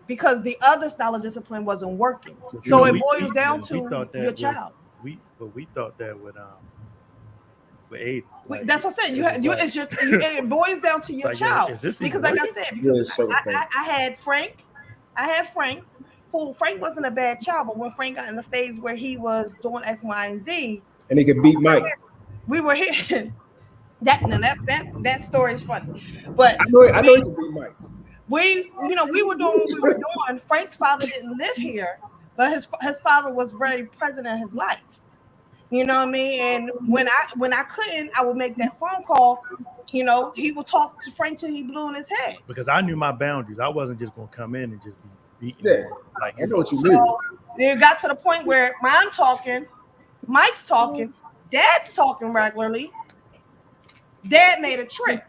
because the other style of discipline wasn't working. So it boils down to your child. We thought that with Aiden. That's what I said. It boils down to your child. Because like I said, because I had Frank, who Frank wasn't a bad child, but when Frank got in the phase where he was doing X, Y, and Z, and he could beat Mike, we were here. That story is funny, but I know he could beat Mike. We were doing what we were doing. Frank's father didn't live here, but his father was very present in his life. You know what I mean? And when I couldn't, I would make that phone call. He would talk to Frank till he blew in his head. Because I knew my boundaries. I wasn't just gonna come in and just be beating. Yeah, I know what you mean. So it got to the point where I'm talking, Mike's talking, Dad's talking regularly. Dad made a trip.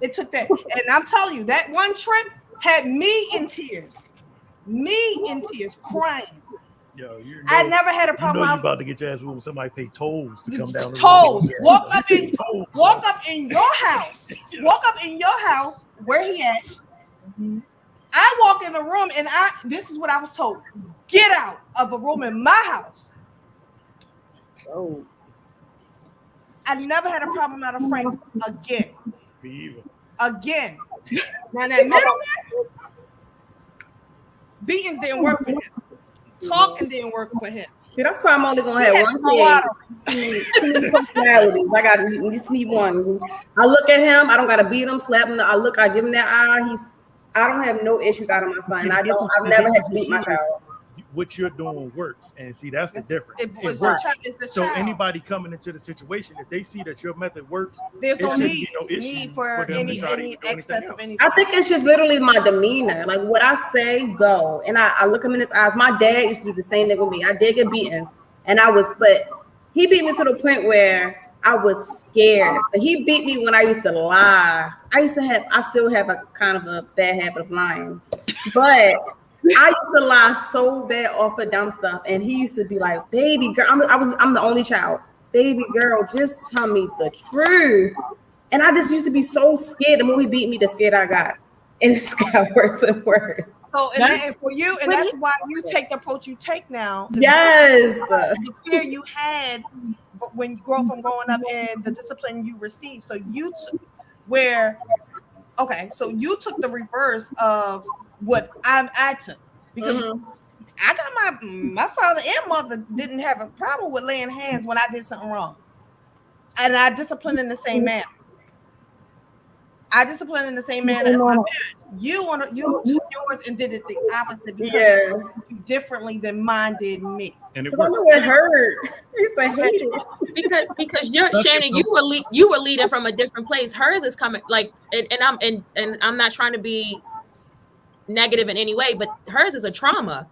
It took that, and I'm telling you, that one trip had me in tears, crying. Yo, I never had a problem. You're about to get your ass whooped. Somebody pay tolls to come down. Tolls. Walk up in your house. Walk up in your house where he at. Mm-hmm. I walk in the room and this is what I was told: get out of a room in my house. Oh. I never had a problem out of Frank again. Me either. Again. Now that middle one, beating didn't work for him. Talking didn't work for him. See, that's why I'm only gonna have one kid. Two personalities. You just need one. I look at him. I don't gotta beat him, slap him. I give him that eye. I don't have no issues out of my son. I've never had to beat my child. What you're doing works, and see that's the difference. It works. So anybody coming into the situation, if they see that your method works, there's no need for any excess of anything. I think it's just literally my demeanor. Like what I say, go. And I look him in his eyes. My dad used to do the same thing with me. I did get beatings, but he beat me to the point where I was scared. But he beat me when I used to lie. I still have a kind of a bad habit of lying, but I used to lie so bad off of dumb stuff, and he used to be like, "Baby girl," I'm the only child. "Baby girl, just tell me the truth." And I just used to be so scared. The more he beat me, the scared I got, and it's got worse and worse. So, and for you, and that's why you take the approach you take now. Yes, the fear you had when you grow from growing up and the discipline you received. So you took so you took the reverse of what I took, because I got my father and mother didn't have a problem with laying hands when I did something wrong, and I disciplined in the same manner. As my parents. You took yours and did it the opposite because you differently than mine did me. And it hurt. It's I hate it because you're Shannon. You were leading from a different place. Hers is coming like, and I'm not trying to be negative in any way, but hers is a trauma.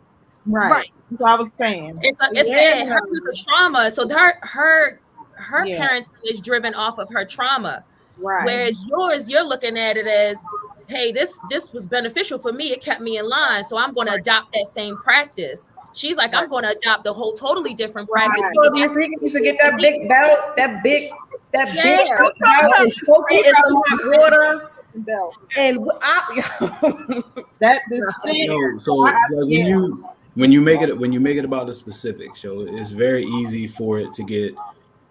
Right. That's what I was saying. Hers is a trauma. So her parenting is driven off of her trauma. Right. Whereas yours, you're looking at it as, hey, this was beneficial for me. It kept me in line. So I'm going to adopt that same practice. She's like, I'm going to adopt a whole totally different practice. So you used to get that big belt, that big belt, and soak it in some hot water. Belt. And when you make it about the specifics, so it's very easy for it to get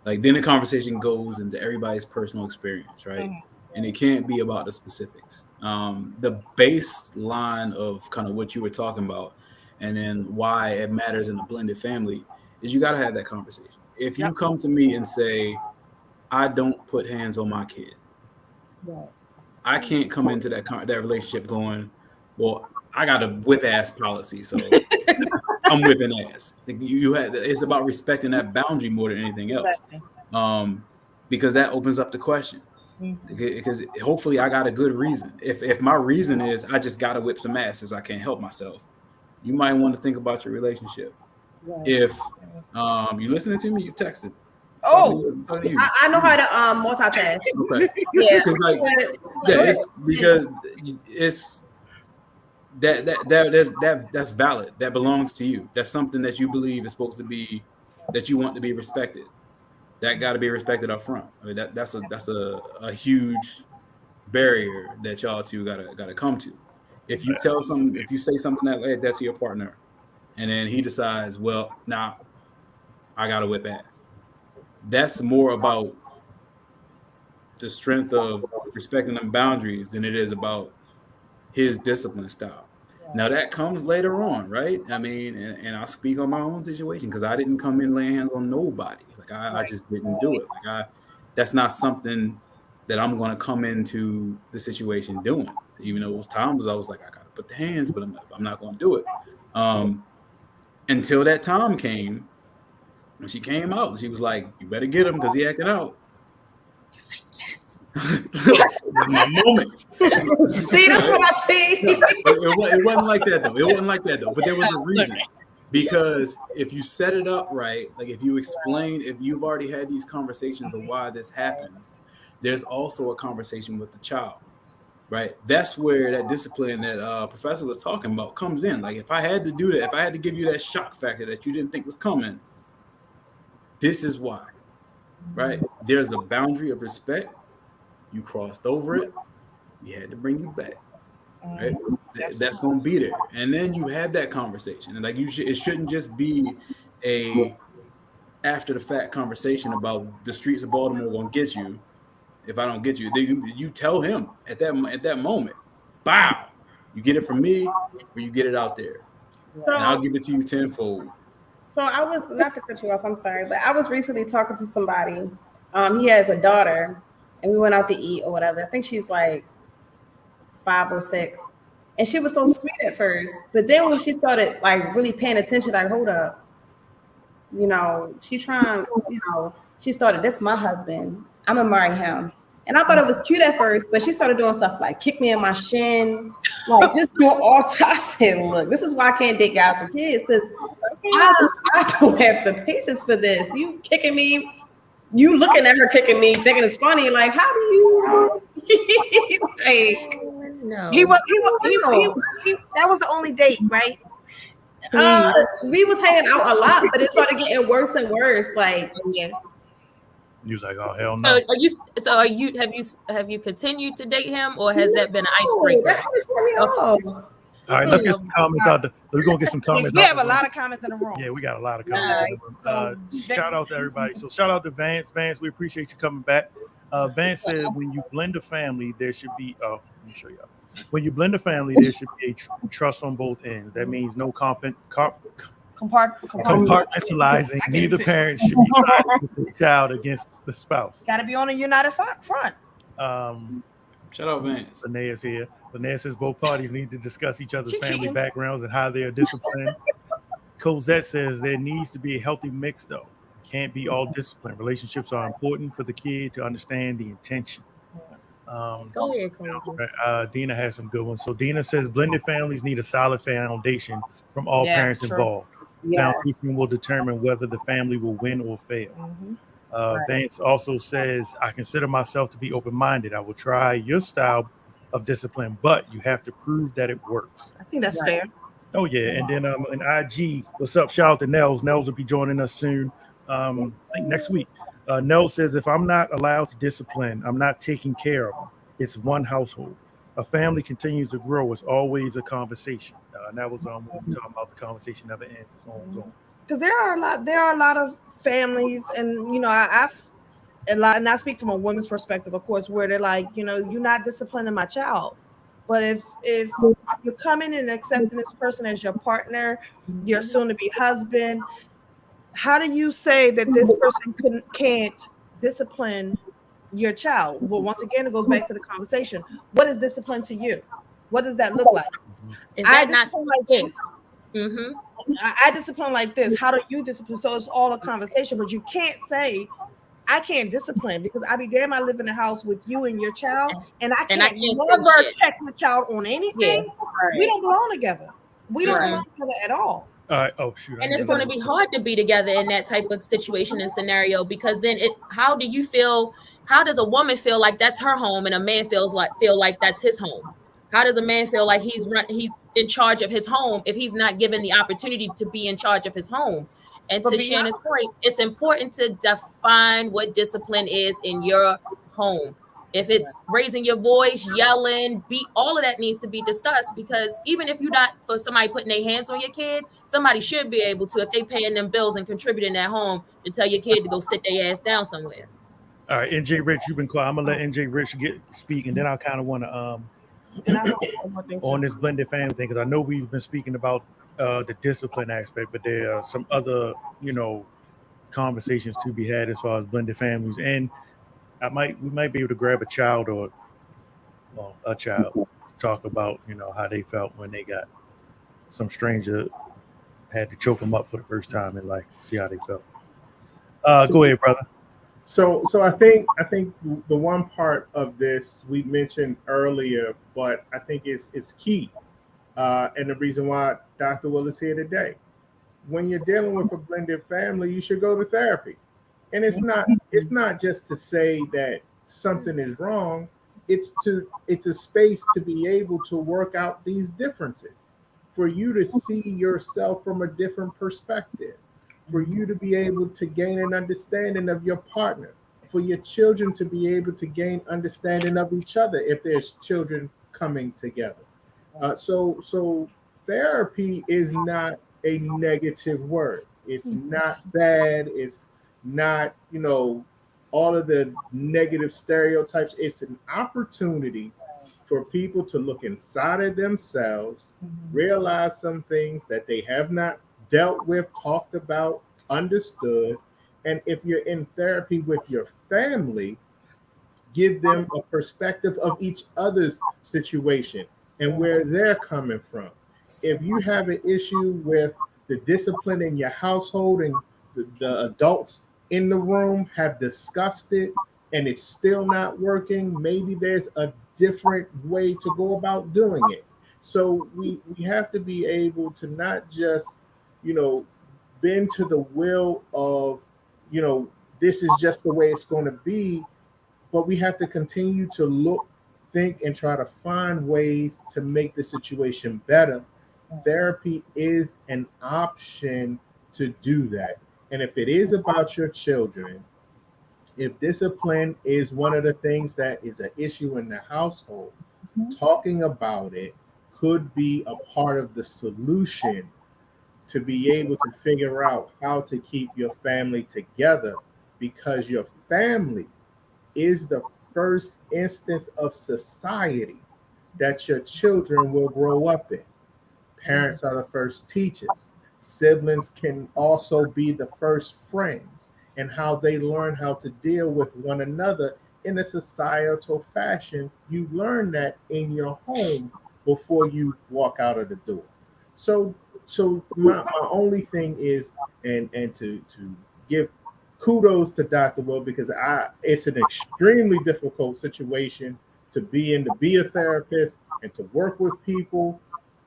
like, then the conversation goes into everybody's personal experience, right? And it can't be about the specifics. The baseline of kind of what you were talking about, and then why it matters in a blended family, is you got to have that conversation. If you come to me and say, I don't put hands on my kid, I can't come into that relationship going, well, I got a whip ass policy, so I'm whipping ass. It's about respecting that boundary more than anything else, because that opens up the question. Because hopefully I got a good reason. If my reason is I just gotta whip some ass as I can't help myself, you might want to think about your relationship. If you're listening to me, you texting. I know how to multitask. Okay. Yeah. Because it's that's valid. That belongs to you. That's something that you believe is supposed to be, that you want to be respected. That got to be respected up front. I mean, that's a huge barrier that y'all two gotta come to. If you say something like that to your partner, and then he decides, well, nah, I gotta whip ass. That's more about the strength of respecting them boundaries than it is about his discipline style. Now that comes later on, right? I mean, and I'll speak on my own situation because I didn't come in laying hands on nobody. Like I just didn't do it. That's not something that I'm going to come into the situation doing. Even though it was times I was like, I got to put the hands, but I'm not going to do it. Until that time came, when she came out, and she was like, you better get him because he acting out. He was like, yes. My moment. See, that's what I see. It wasn't like that though. But there was a reason. Because if you set it up right, like if you explain, if you've already had these conversations of why this happens, there's also a conversation with the child, right? That's where that discipline that Professor was talking about comes in. Like if I had to do that, if I had to give you that shock factor that you didn't think was coming, this is why, right? There's a boundary of respect. You crossed over it. We had to bring you back, right? That's going to be there. And then you have that conversation. And like it shouldn't just be a after the fact conversation about the streets of Baltimore going to get you. If I don't get you, you tell him at that moment, bow, you get it from me or you get it out there. So, and I'll give it to you tenfold. So I was, not to cut you off, I'm sorry, but I was recently talking to somebody. He has a daughter, and we went out to eat or whatever. I think she's like 5 or 6, and she was so sweet at first. But then when she started like really paying attention, like, hold up, you know, she trying, you know, she started, this is my husband, I'm gonna marry him. And I thought it was cute at first, but she started doing stuff like kick me in my shin, like just doing all types. I said, look, this is why I can't date guys with kids, because I don't have the patience for this. You kicking me, you looking at her kicking me, thinking it's funny. Like, how do you like? No. He that was the only date, right? We was hanging out a lot, but it started getting worse and worse. Like, yeah. He was like, "Oh hell no." So have you continued to date him, or has that been an icebreaker? All right, let's get some comments out there. We're gonna get some comments. We have a lot of comments in the room. Yeah, we got a lot of comments. Shout out to everybody. So shout out to Vance. Vance, we appreciate you coming back. Vance said, when you blend a family, there should be. Let me show y'all. When you blend a family, there should be a trust on both ends. That means no compartmentalizing. Neither parent should be siding with the child against the spouse. Got to be on a united front. Shout out Vance. Linnea's here. Linnea says both parties need to discuss each other's family backgrounds and how they are disciplined. Cosette says there needs to be a healthy mix, though. Can't be all discipline. Relationships are important for the kid to understand the intention. Go ahead, Cosette. Dina has some good ones. So Dina says blended families need a solid foundation from all parents involved. Foundation will determine whether the family will win or fail. Vance also says, I consider myself to be open-minded. I will try your style of discipline, but you have to prove that it works. I think that's fair. Oh yeah, and then in IG, what's up? Shout out to Nels. Nels will be joining us soon. I think next week. Nels says, if I'm not allowed to discipline, I'm not taking care of them. It's one household. A family continues to grow. It's always a conversation. And that was what we were talking about. The conversation never ends. It's on. Because there are a lot of families, and you know, I've a lot, and I speak from a woman's perspective, of course, where they're like, you know, you're not disciplining my child. But if you're coming and accepting this person as your partner, your soon-to-be husband, how do you say that this person can't discipline your child? Well, once again, it goes back to the conversation. What is discipline to you? What does that look like? Is that not like this? I discipline like this. How do you discipline? So it's all a conversation, but you can't say, I can't discipline, because I be damn, I live in the house with you and your child, and I can't never check your child on anything. We don't belong together. We don't belong together at all. All right. Oh shoot. And it's going to be hard to be together in that type of situation and scenario, because then how do you feel? How does a woman feel like that's her home, and a man feel like that's his home? How does a man feel like he's in charge of his home if he's not given the opportunity to be in charge of his home? And to Shannon's point, it's important to define what discipline is in your home. If it's raising your voice, yelling, all of that needs to be discussed, because even if you're not for somebody putting their hands on your kid, somebody should be able to, if they paying them bills and contributing at home, to tell your kid to go sit their ass down somewhere. All right, NJ Rich, you've been quiet. I'm gonna let NJ Rich speak, and then I kind of want to on this blended family thing, because I know we've been speaking about the discipline aspect, but there are some other, conversations to be had as far as blended families, and we might be able to grab a child or a child to talk about how they felt when they got some stranger had to choke them up for the first time in life, see how they felt. Go ahead, brother. So I think the one part of this we mentioned earlier, but I think it's key, and the reason why Dr. Will is here today. When you're dealing with a blended family, you should go to therapy, and it's not just to say that something is wrong. It's a space to be able to work out these differences, for you to see yourself from a different perspective, for you to be able to gain an understanding of your partner, for your children to be able to gain understanding of each other if there's children coming together. So therapy is not a negative word. It's not bad. It's not, all of the negative stereotypes. It's an opportunity for people to look inside of themselves, realize some things that they have not dealt with, talked about, understood. And if you're in therapy with your family, give them a perspective of each other's situation and where they're coming from. If you have an issue with the discipline in your household and the adults in the room have discussed it and it's still not working, maybe there's a different way to go about doing it. So we have to be able to not just, bend to the will of, this is just the way it's going to be, but we have to continue to look, think, and try to find ways to make the situation better. Therapy is an option to do that. And if it is about your children, if discipline is one of the things that is an issue in the household, talking about it could be a part of the solution to be able to figure out how to keep your family together, because your family is the first instance of society that your children will grow up in. Parents are the first teachers. Siblings can also be the first friends, and how they learn how to deal with one another in a societal fashion. You learn that in your home before you walk out of the door. So my only thing is, and to give kudos to Dr. Will, because it's an extremely difficult situation to be in, to be a therapist and to work with people.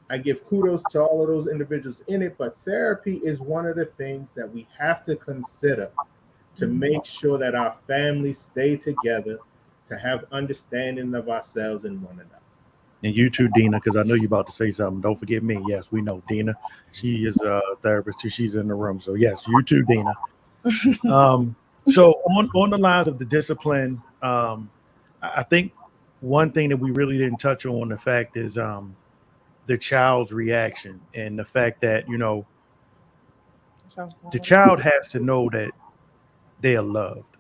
I give kudos to all of those individuals in it, but therapy is one of the things that we have to consider to make sure that our families stay together, to have understanding of ourselves and one another. And you too, Dina, because I know you're about to say something. Don't forget me. Yes, we know Dina. She is a therapist too. She's in the room. So yes, you too, Dina. So on the lines of the discipline, I think one thing that we really didn't touch on, the fact is the child's reaction, and the fact that, the child has to know that they are loved,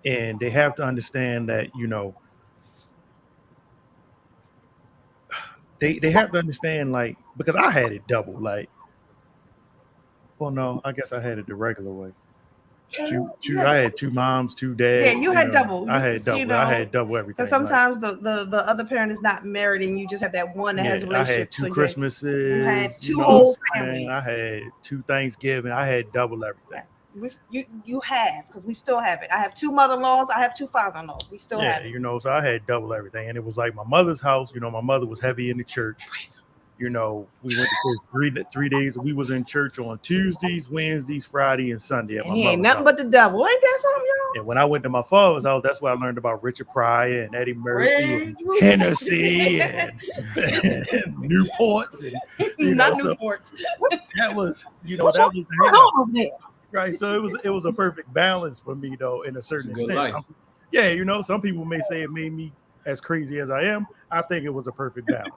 and they have to understand that, they have to understand, like, because I had it double, like, well, no, I guess I had it the regular way. I had two moms, two dads. Yeah, you had double. I had double. I had double everything. Because sometimes the other parent is not married, and you just have that one that has a relationship. I had two Christmases. You had two whole families. I had two Thanksgiving. I had double everything. You have, because we still have it. I have two mother-in-laws. I have two father-in-laws. We still have it. So I had double everything, and it was like my mother's house. My mother was heavy in the church. We went to church 3 days. We was in church on Tuesdays, Wednesdays, Friday, and Sunday. And he ain't nothing but the devil. Ain't that something, y'all? And when I went to my father's house, that's where I learned about Richard Pryor and Eddie Murphy and Hennessy and Newports. And, not Newports. That was, that was right. So it was a perfect balance for me, though, in a certain extent. Some people may say it made me as crazy as I am. I think it was a perfect balance,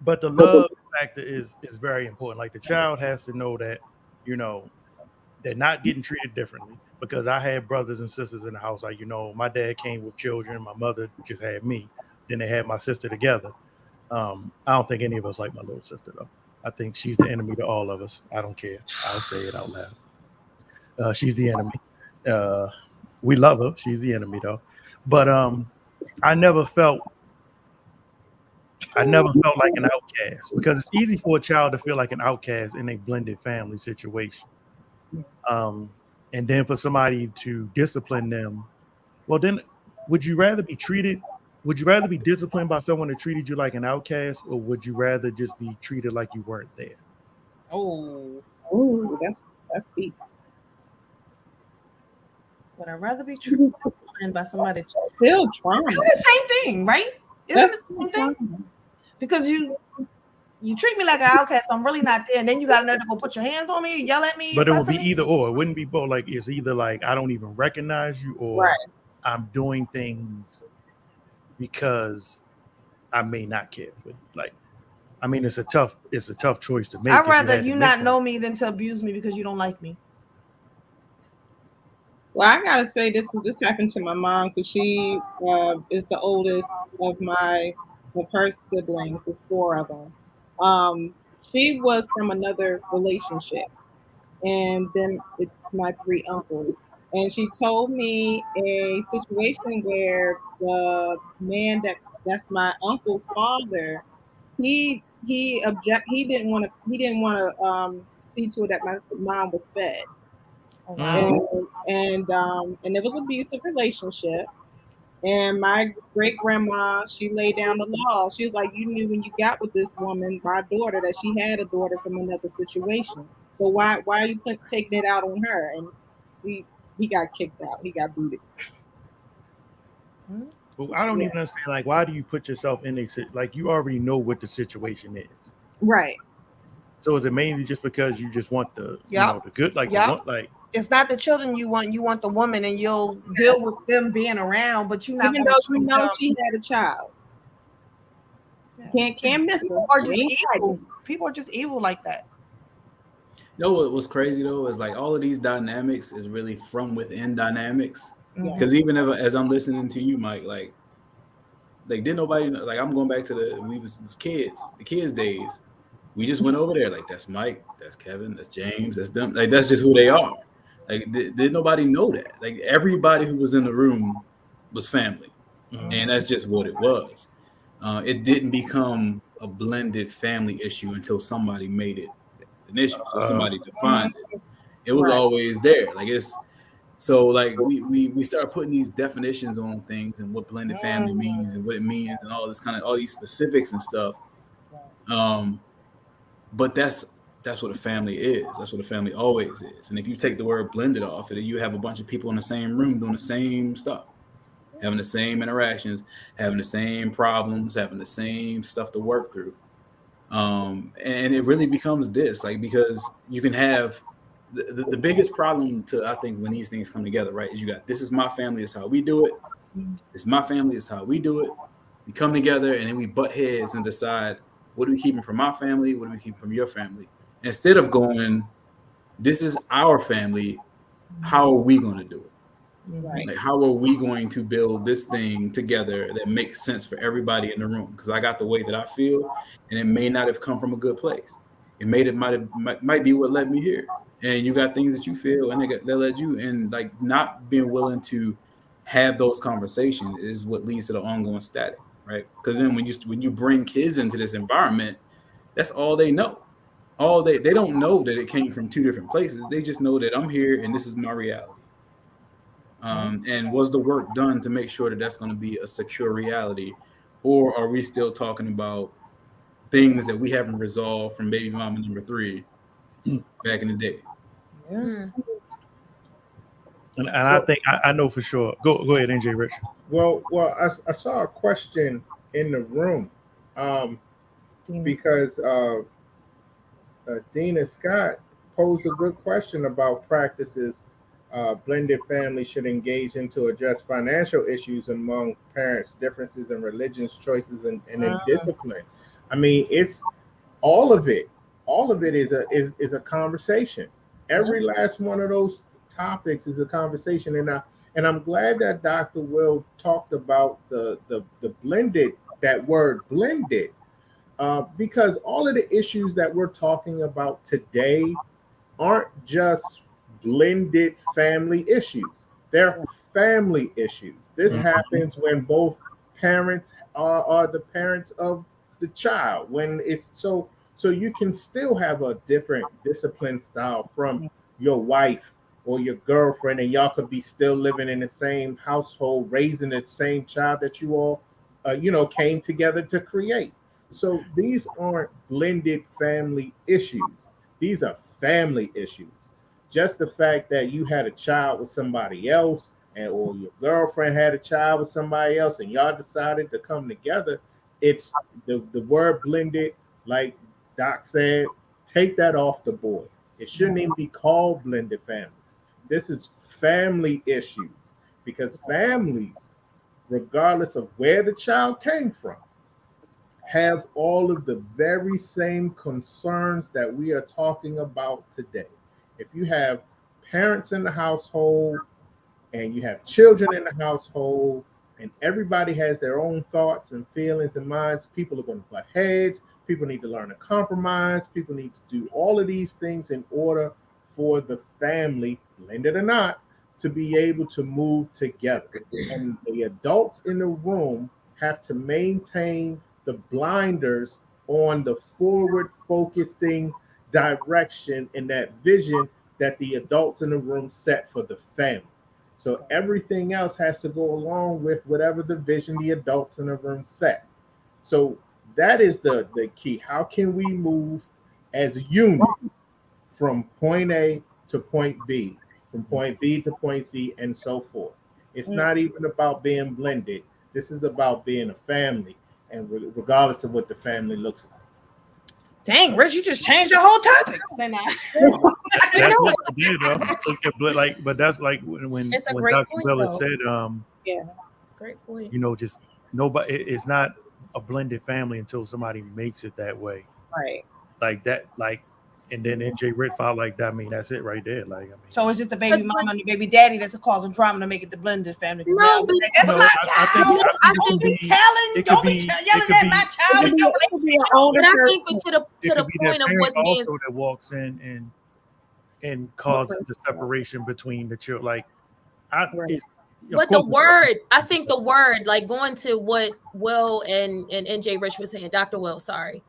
but the love factor is very important. Like, the child has to know that, they're not getting treated differently, because I had brothers and sisters in the house. Like, my dad came with children. My mother just had me. Then they had my sister together. I don't think any of us like my little sister, though. I think she's the enemy to all of us. I don't care. I'll say it out loud. She's the enemy. We love her. She's the enemy, though. But I never felt like an outcast, because it's easy for a child to feel like an outcast in a blended family situation. And then for somebody to discipline them, well, then would you rather be disciplined by someone that treated you like an outcast, or would you rather just be treated like you weren't there? Oh, that's deep. Would I rather be treated by somebody? Still trauma. It's the same thing, right? Isn't it the same thing? Because you treat me like an outcast, I'm really not there, and then you got another to go put your hands on me, yell at me. But it would be either or. It wouldn't be both. Like, it's either like I don't even recognize you, or I'm doing things because I may not care for you. Like, I mean, it's a tough choice to make. I'd rather you not know me than to abuse me because you don't like me. Well, I gotta say this happened to my mom, because she is the oldest of her siblings. There's 4 of them. she was from another relationship, and then it's my 3 uncles. And she told me a situation where the man that's my uncle's father, he didn't want to see to it that my mom was fed. Oh, wow. And it was an abusive relationship. And my great grandma, she laid down the law. She was like, you knew when you got with this woman, my daughter, that she had a daughter from another situation. So why are you taking it out on her? And he got kicked out. He got booted. Well, I don't even understand. Like, why do you put yourself in a like you already know what the situation is, right? So is it mainly just because you just want the the good, like you want like. It's not the children you want the woman, and you'll deal with them being around, but you not even though you know she had a child. Can't miss her. Or just evil. People are just evil like that. You know what was crazy though is like all of these dynamics is really from within dynamics. Because even as I'm listening to you, Mike, like didn't nobody know, like I'm going back to the kids days. We just went over there like that's Mike, that's Kevin, that's James, that's them. Like that's just who they are. Like did nobody know that? Like everybody who was in the room was family, and that's just what it was. It didn't become a blended family issue until somebody made it an issue. So somebody defined it. It was always there. Like it's so like we start putting these definitions on things and what blended family means and what it means and all this kind of all these specifics and stuff. But that's what a family is. That's what a family always is. And if you take the word blended off it, you have a bunch of people in the same room doing the same stuff, having the same interactions, having the same problems, having the same stuff to work through. And it really becomes this, like, because you can have the biggest problem to, I think, when these things come together, right, is you got, this is my family, it's how we do it. It's my family, it's how we do it. We come together and then we butt heads and decide, what are we keeping from my family? What are we keeping from your family? Instead of going, this is our family, how are we going to do it? Right. Like, how are we going to build this thing together that makes sense for everybody in the room? Because I got the way that I feel, and it may not have come from a good place. It might be what led me here. And you got things that you feel, and that led you, and like not being willing to have those conversations is what leads to the ongoing static, right? Because then when you bring kids into this environment, that's all they know. They don't know that it came from two different places. They just know that I'm here and this is my reality. And was the work done to make sure that that's going to be a secure reality, or are we still talking about things that we haven't resolved from baby mama number 3 back in the day? Yeah. And I think I know for sure. Go ahead, NJ Rich. Well, I saw a question in the room because Dina Scott posed a good question about practices blended families should engage in to address financial issues among parents, differences in religions, choices, and in discipline. I mean, it's all of it. All of it is a conversation. Every last one of those topics is a conversation, and I'm glad that Dr. Will talked about the blended, that word blended, because all of the issues that we're talking about today aren't just blended family issues. They're family issues. This happens when both parents are the parents of the child. When it's so you can still have a different discipline style from your wife or your girlfriend, and y'all could be still living in the same household, raising the same child that you all, came together to create. So these aren't blended family issues. These are family issues. Just the fact that you had a child with somebody else, or your girlfriend had a child with somebody else, and y'all decided to come together, it's the word blended, like Doc said, take that off the board. It shouldn't even be called blended families. This is family issues, because families, regardless of where the child came from, have all of the very same concerns that we are talking about today. If you have parents in the household and you have children in the household and everybody has their own thoughts and feelings and minds, people are going to butt heads, People need to learn to compromise. People need to do all of these things in order for the family, blended or not, to be able to move together. And the adults in the room have to maintain the blinders on the forward focusing direction and that vision that the adults in the room set for the family. So everything else has to go along with whatever the vision the adults in the room set. So that is the key. How can we move as a unit from point A to point B, from point B to point C, and so forth? It's not even about being blended. This is about being a family, and regardless of what the family looks like. Dang, Rich, you just changed the whole topic. That's what I did, though. I took it, like, but that's like when Dr. Bella said, great point. You know, just nobody. It's not a blended family until somebody makes it that way, right? Like that, like, and then NJ Ritt filed like that. I mean, that's it right there. Like, I mean, so it's just the baby mama and the baby daddy that's causing drama to make it the blended family. No, but that's my child. Don't be yelling at my child. But I think to the point of what's being also that walks in and causes the separation between the children. Like, but the word, I think the word, like going to what Will and NJ Rich was saying, Dr. Will, sorry.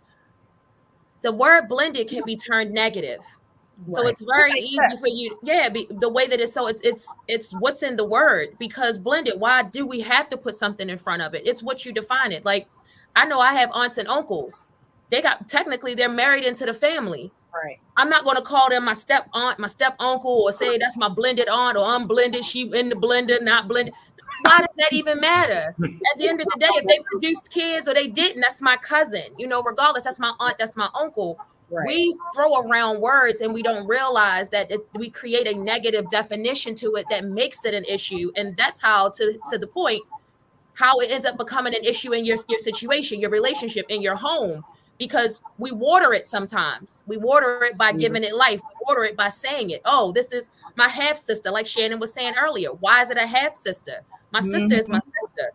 The word blended can be turned negative. Right. So it's very easy for you. The way that it's so it's what's in the word, because blended, why do we have to put something in front of it? It's what you define it. Like, I know I have aunts and uncles. They're married into the family. Right. I'm not going to call them my step aunt, my step uncle, or say that's my blended aunt or unblended. She in the blender, not blended. Why does that even matter? At the end of the day, if they produced kids or they didn't, that's my cousin. You know, regardless, that's my aunt, that's my uncle. Right. We throw around words and we don't realize that we create a negative definition to it that makes it an issue. And that's how, to the point, how it ends up becoming an issue in your situation, your relationship, in your home. Because we water it sometimes. We water it by giving it life. We water it by saying it. Oh, this is my half sister, like Shannon was saying earlier. Why is it a half sister? My sister is my sister.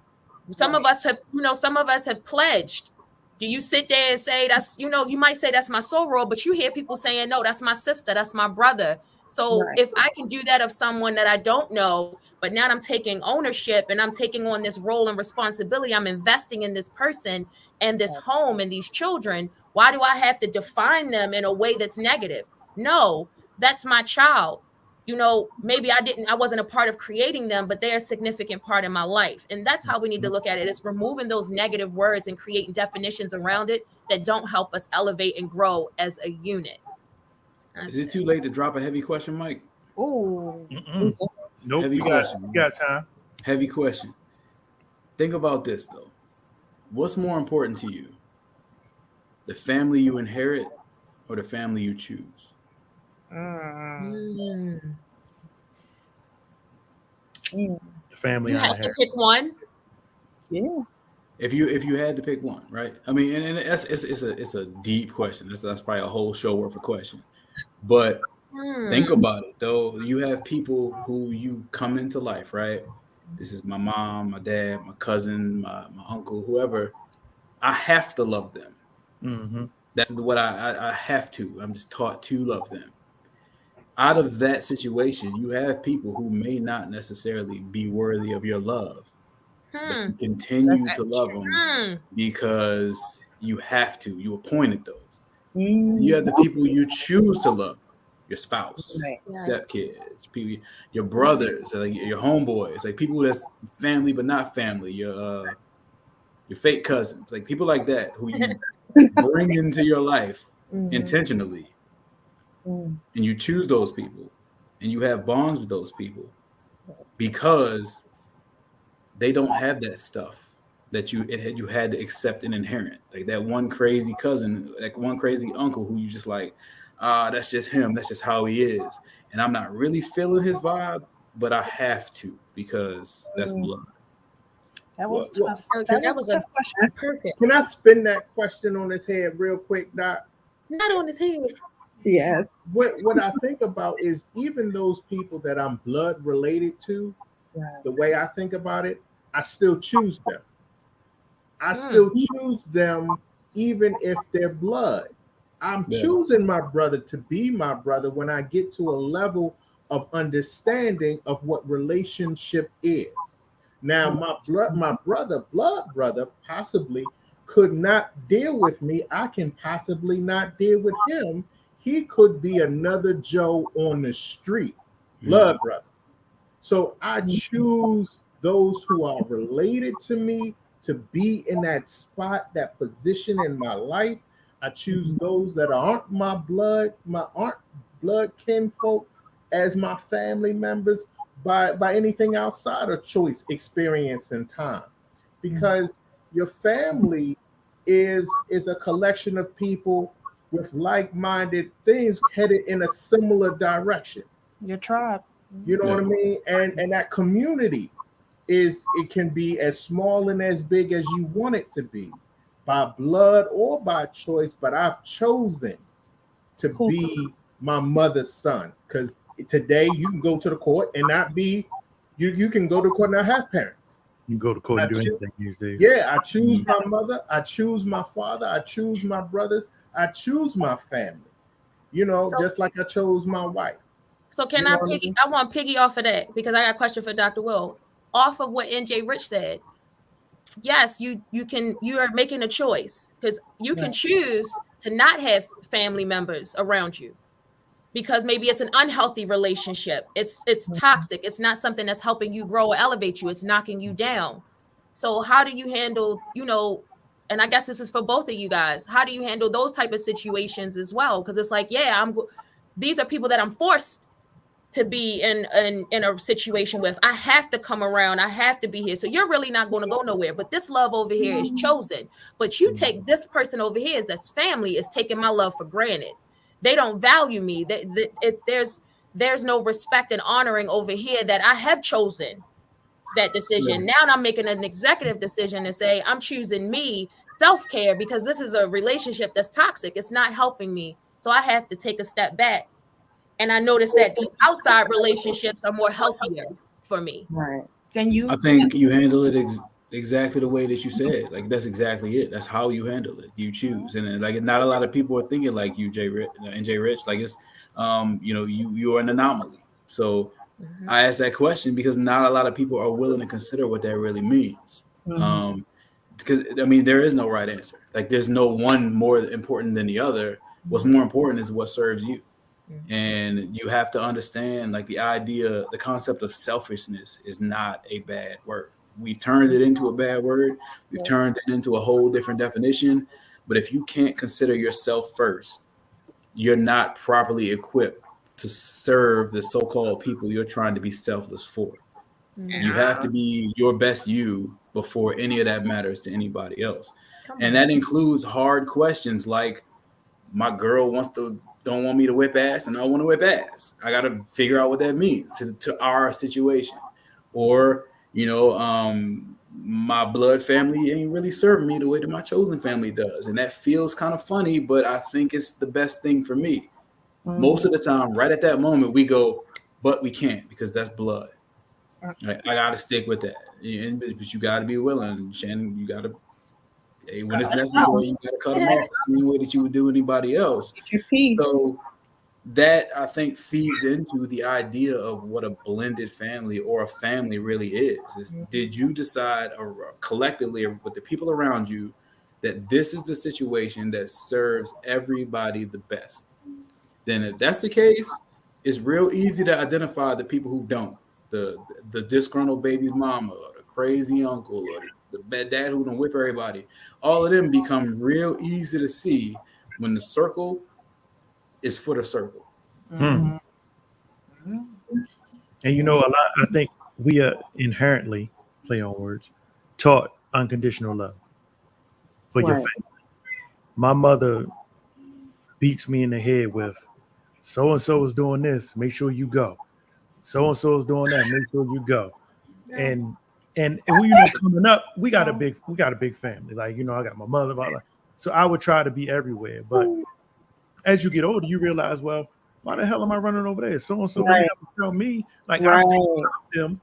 Some of us have pledged. Do you sit there and say that's, you might say that's my soror, but you hear people saying, no, that's my sister, that's my brother. So if I can do that of someone that I don't know, but now I'm taking ownership and I'm taking on this role and responsibility, I'm investing in this person and this home and these children, why do I have to define them in a way that's negative? No, that's my child. Maybe I wasn't a part of creating them, but they're a significant part in my life. And that's how we need to look at it, is removing those negative words and creating definitions around it that don't help us elevate and grow as a unit. Is it too late to drop a heavy question, Mike? Ooh. Nope. Heavy question. You got time. Heavy question. Think about this, though. What's more important to you? The family you inherit or the family you choose? The family you I have inherit. to pick one. Yeah. If you had to pick one, right? I mean, and it's a deep question. That's probably a whole show worth of question. But think about it, though. You have people who you come into life, right? This is my mom, my dad, my cousin, my uncle, whoever. I have to love them. Mm-hmm. That's what I have to. I'm just taught to love them. Out of that situation, you have people who may not necessarily be worthy of your love. But you continue to love them because you have to. You appointed those. You have the people you choose to love, your spouse, stepkids, people, your brothers, your homeboys, like people that's family but not family, your fake cousins, like people like that who you bring into your life intentionally. And you choose those people and you have bonds with those people because they don't have that stuff that you had to accept and inherit. Like that one crazy cousin, like one crazy uncle who you just like, that's just him. That's just how he is. And I'm not really feeling his vibe, but I have to because that's blood. That was tough. That was a tough question. Perfect. Can I spin that question on his head real quick, Doc? Not on his head. Yes. What I think about is even those people that I'm blood related to, the way I think about it, I still choose them. I still choose them even if they're blood. I'm choosing my brother to be my brother when I get to a level of understanding of what relationship is. Now, my blood brother possibly could not deal with me. I can possibly not deal with him. He could be another Joe on the street, blood brother. So I choose those who are related to me to be in that spot, that position in my life. I choose those that aren't my blood, aren't blood kinfolk as my family members by anything outside of choice, experience, and time. Because your family is a collection of people with like-minded things headed in a similar direction. Your tribe. You know what I mean? And that community it can be as small and as big as you want it to be, by blood or by choice, but I've chosen to be my mother's son. Because today you can go to the court and not be, you can go to court and not have parents. You can go to court and do anything these days. Yeah, I choose my mother, I choose my father, I choose my brothers, I choose my family. You know, just like I chose my wife. So can I want piggy off of that, because I got a question for Dr. Will. Off of what NJ Rich said. Yes, you are making a choice, because you can choose to not have family members around you because maybe it's an unhealthy relationship. It's toxic. It's not something that's helping you grow or elevate you. It's knocking you down. So how do you handle, and I guess this is for both of you guys, how do you handle those type of situations as well? Because it's like, these are people that I'm forced to be in a situation with. I have to come around. I have to be here. So you're really not going to go nowhere. But this love over here is chosen. But you take this person over here, that's family, is taking my love for granted. They don't value me. There's no respect and honoring over here that I have chosen that decision. Now I'm making an executive decision to say I'm choosing me, self-care, because this is a relationship that's toxic. It's not helping me. So I have to take a step back. And I noticed that these outside relationships are more healthier for me. Right. I think you handle it exactly the way that you said. Like, that's exactly it. That's how you handle it. You choose. And like, not a lot of people are thinking like you, NJ Rich. Like, it's, you are an anomaly. So I asked that question because not a lot of people are willing to consider what that really means. Because there is no right answer. Like, there's no one more important than the other. What's more important is what serves you. And you have to understand, like, the concept of selfishness is not a bad word. We've turned it into a bad word. We've turned it into a whole different definition. But if you can't consider yourself first, you're not properly equipped to serve the so-called people you're trying to be selfless for. You have to be your best you before any of that matters to anybody else. And that includes hard questions like, my girl don't want me to whip ass and I want to whip ass. I got to figure out what that means to our situation. Or, my blood family ain't really serving me the way that my chosen family does. And that feels kind of funny, but I think it's the best thing for me. Most of the time, right at that moment, we go, but we can't because that's blood. Right? I got to stick with that. But you got to be willing. Shannon, you got to, when it's necessary, you got to cut them off the same way that you would do anybody else. So that, I think, feeds into the idea of what a blended family or a family really is. Did you decide collectively or with the people around you that this is the situation that serves everybody the best? Then if that's the case, it's real easy to identify the people who don't. The disgruntled baby's mama, or the crazy uncle, or the bad dad who don't whip everybody. All of them become real easy to see when the circle is for the circle. And I think we are inherently, play on words, taught unconditional love for your family. My mother beats me in the head with, so and so is doing this, make sure you go. So and so is doing that, make sure you go. And coming up, we got a big family. Like, I got my mother, so I would try to be everywhere. But as you get older, you realize, well, why the hell am I running over there? So and so tell me, like, I still love them,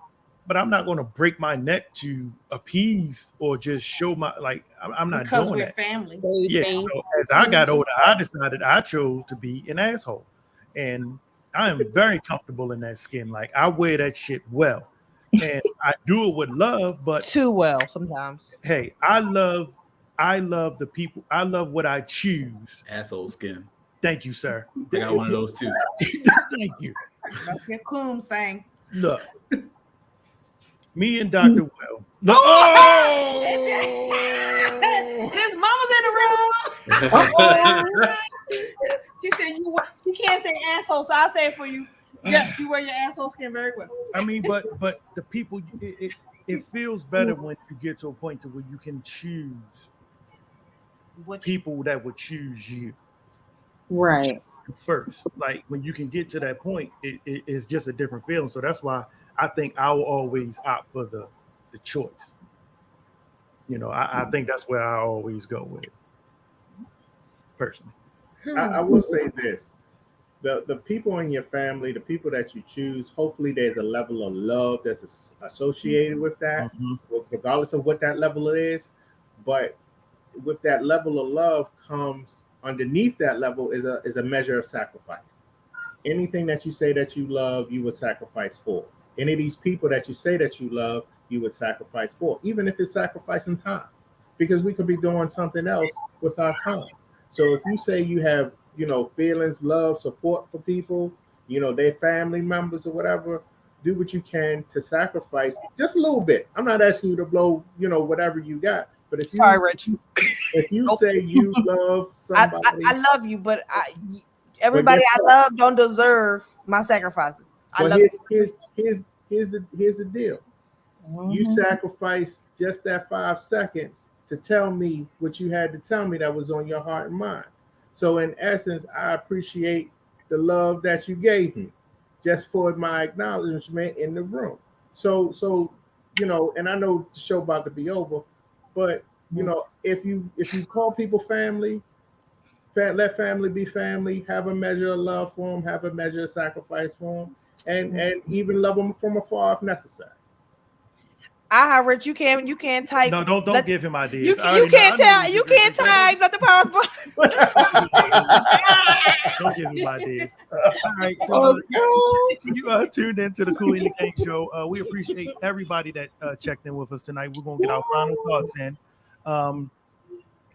but I'm not going to break my neck to appease or just show my I'm not because doing we're that. family. Yeah. So as I got older, I decided I chose to be an asshole, and I am very comfortable in that skin. Like I wear that shit well, and I do it with love, but Too well sometimes. Hey, I love the people. I love what I choose. Asshole skin. Thank you, sir. I got one of those too. Thank you. That's your coon saying. Look, me and Dr. Will. Oh! His mama's in the room. She said you can't say asshole, so I'll say it for you. Yes, you wear your asshole skin very well. I mean, but the people, it feels better when you get to a point to where you can choose people that would choose you. Right. First, like when you can get to that point, it's just a different feeling. So that's why I think I will always opt for the choice. You know, I think that's where I always go with it. Personally. I will say this. The people in your family, the people that you choose, hopefully there's a level of love that's associated with that, regardless of what that level is. But with that level of love comes underneath that level is a measure of sacrifice. Anything that you say that you love, you would sacrifice for. Any of these people that you say that you love, you would sacrifice for, even if it's sacrificing time, because we could be doing something else with our time. So if you say you have, feelings, love, support for people, their family members or whatever, do what you can to sacrifice just a little bit. I'm not asking you to blow, whatever you got. But if you say you love somebody, I love you, but everybody I love don't deserve my sacrifices. Here's the deal. You sacrificed just that 5 seconds to tell me what you had to tell me that was on your heart and mind. So in essence, I appreciate the love that you gave me just for my acknowledgement in the room. So and I know the show about to be over. But if you call people family, let family be family. Have a measure of love for them. Have a measure of sacrifice for them, and even love them from afar if necessary. Rich, you can't type. No, don't give him ideas. You can't type. Let the power. Don't give him ideas. All right, so you tuned into the Cooley and the Gang show. We appreciate everybody that checked in with us tonight. We're gonna get our final thoughts in.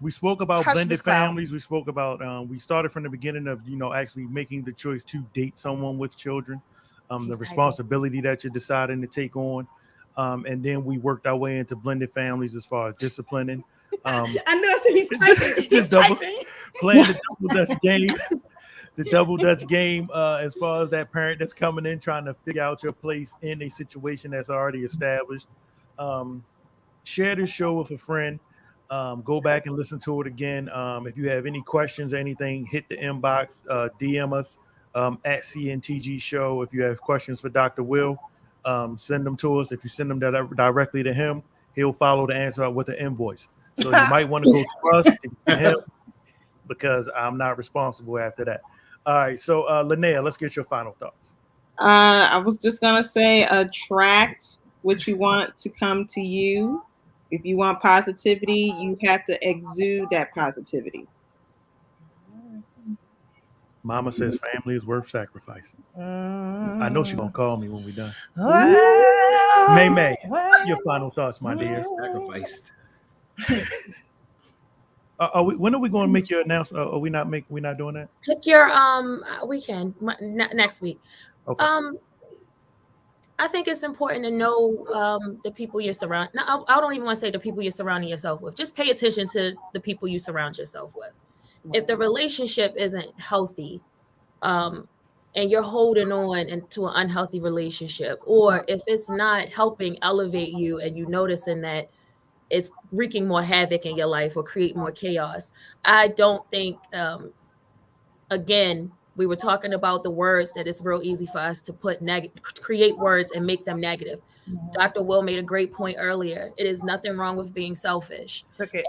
We spoke about blended families. We spoke about we started from the beginning of actually making the choice to date someone with children, the responsibility that you're deciding to take on. And then we worked our way into blended families as far as disciplining. I know, so he's typing. Playing the double dutch game as far as that parent that's coming in trying to figure out your place in a situation that's already established. Share this show with a friend. Go back and listen to it again. If you have any questions or anything, hit the inbox, DM us at CNTG Show. If you have questions for Dr. Will, send them to us. If you send them directly to him, he'll follow the answer up with an invoice. So you might want to go to us to him because I'm not responsible after that. All right. So Linnea, let's get your final thoughts. I was just going to say attract what you want to come to you. If you want positivity, you have to exude that positivity. Mama says family is worth sacrificing. I know she's going to call me when we're done. May, your final thoughts, my dear. Sacrificed. When are we going to make your announcement? Are we not doing that? Pick your we can next week. Okay. I think it's important to know the people you're surrounding. No, I don't even want to say the people you're surrounding yourself with. Just pay attention to the people you surround yourself with. If the relationship isn't healthy, and you're holding on into an unhealthy relationship, or if it's not helping elevate you and you noticing that it's wreaking more havoc in your life or create more chaos, I don't think, again, we were talking about the words that it's real easy for us to put create words and make them negative. Mm-hmm. Dr. Will made a great point earlier. It is nothing wrong with being selfish. Okay.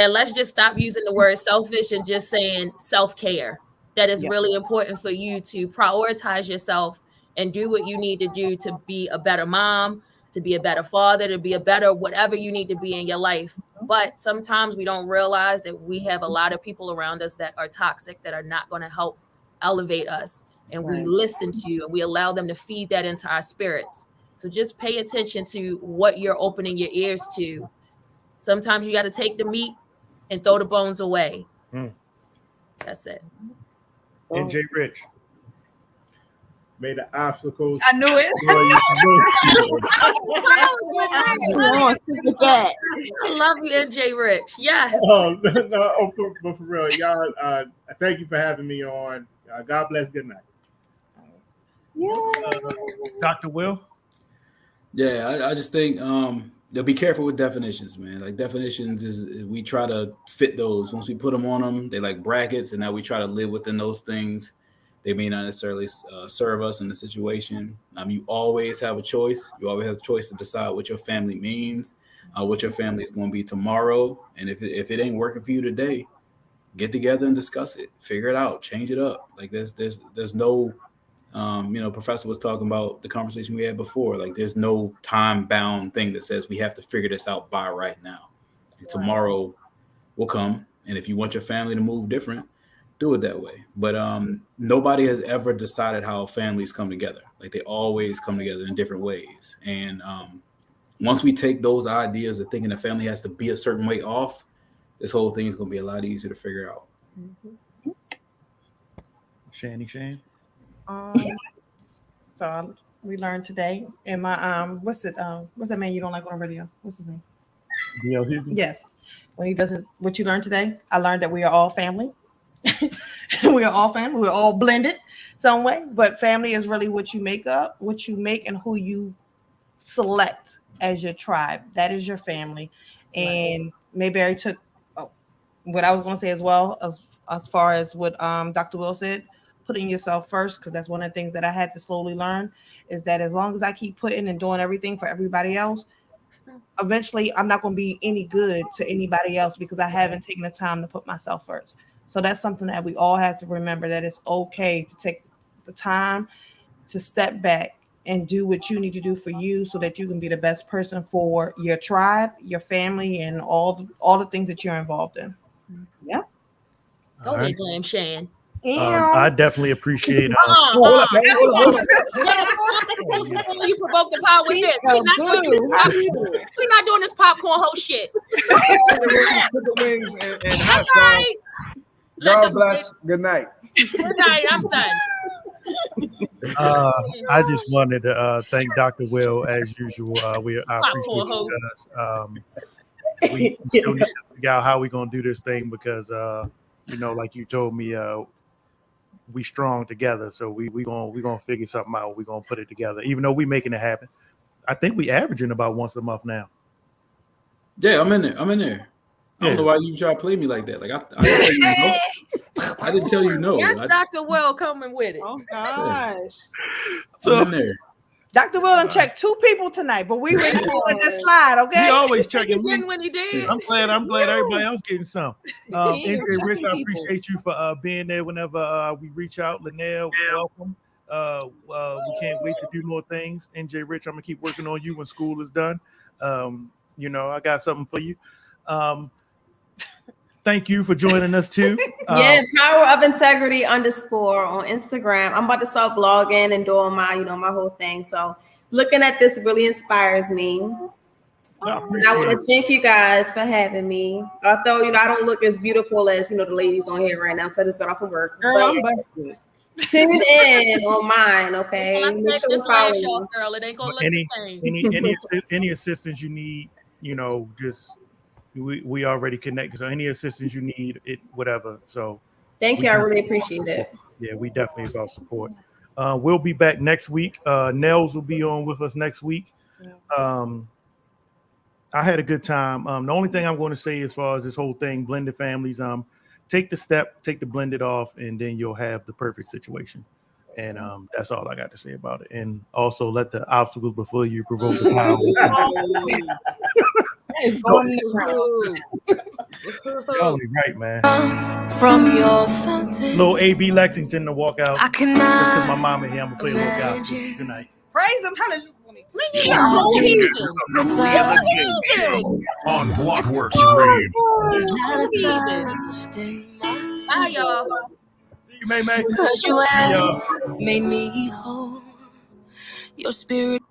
And let's just stop using the word selfish and just saying self-care. That is really important for you to prioritize yourself and do what you need to do to be a better mom, to be a better father, to be a better whatever you need to be in your life. But sometimes we don't realize that we have a lot of people around us that are toxic, that are not going to help elevate us. And we listen to and we allow them to feed that into our spirits. So just pay attention to what you're opening your ears to. Sometimes you got to take the meat and throw the bones away. That's it. NJ Rich. May the obstacles. I knew it. I love you, NJ Rich. Yes. But for real, y'all, thank you for having me on. God bless. Good night. Dr. Will? Yeah, I just think they'll be careful with definitions, man. Like definitions is we try to fit those. Once we put them on them, they like brackets, and now we try to live within those things. They may not necessarily serve us in the situation. You always have a choice. You always have a choice to decide what your family means, what your family is going to be tomorrow. And if it ain't working for you today, get together and discuss it. Figure it out. Change it up. Like there's no, Professor was talking about the conversation we had before. Like there's no time-bound thing that says we have to figure this out by right now. Tomorrow will come. And if you want your family to move different, do it that way. But nobody has ever decided how families come together. Like they always come together in different ways. And once we take those ideas of thinking a family has to be a certain way off, this whole thing is going to be a lot easier to figure out. Shane. So we learned today in my what's that man you don't like on the radio? What's his name? D.L. Hughley? Yes. When he does what you learned today, I learned that we are all family. We are all family. We're all blended some way, but family is really what you make, and who you select as your tribe. That is your family. And Mayberry took what I was going to say as well, as far as what Dr. Will said, putting yourself first, because that's one of the things that I had to slowly learn, is that as long as I keep putting and doing everything for everybody else, eventually I'm not going to be any good to anybody else because I haven't taken the time to put myself first. So that's something that we all have to remember, that it's okay to take the time to step back and do what you need to do for you so that you can be the best person for your tribe, your family, and all the things that you're involved in. Yeah. Go ahead, Glam Shan. I definitely appreciate you provoke the pot with this. We're not doing this popcorn whole shit. Put the wings and hot sauce. God bless. Good night. Good night. I'm done. I just wanted to thank Dr. Will as usual. I appreciate you guys. We still need to figure out how we're gonna do this thing because like you told me, we strong together. So we gonna figure something out. We're gonna put it together, even though we making it happen. I think we averaging about once a month now. Yeah, I'm in there. I don't know why you try to play me like that. Like I didn't tell you no. Yes, Dr. Will coming with it. Oh gosh. So I'm in there. Dr. Will done checked 2 people tonight, but we ready to let this slide, okay? He always checking me. When he did. I'm glad everybody else getting some. NJ Rich, I appreciate you for being there whenever we reach out. Linnell, welcome. We can't wait to do more things. NJ Rich, I'm gonna keep working on you when school is done. I got something for you. Thank you for joining us too. Power of Integrity _ on Instagram. I'm about to start vlogging and doing my whole thing. So looking at this really inspires me. I want to thank you guys for having me. Although I don't look as beautiful as the ladies on here right now, because I just got off of work. Girl, I'm busted. Tune in on mine, okay? Let's make this last show, girl. It ain't gonna look the same. Any assistance you need, just. We already connected, so any assistance you need, whatever. So thank you, I really appreciate it. Yeah, we definitely about support. We'll be back next week. Nels will be on with us next week. I had a good time. The only thing I'm going to say as far as this whole thing, blended families, take the blended off, and then you'll have the perfect situation. And that's all I got to say about it. And also let the obstacles before you provoke the power. Y'all ain't right, man. From your fountain. Little AB Lexington to walk out. I cannot. Just because my mama here, I'm gonna play a little gospel. Good night. Praise him, hallelujah. On Blockworks Radio. Bye, y'all. See you, May. Cause you have made me whole. Your spirit.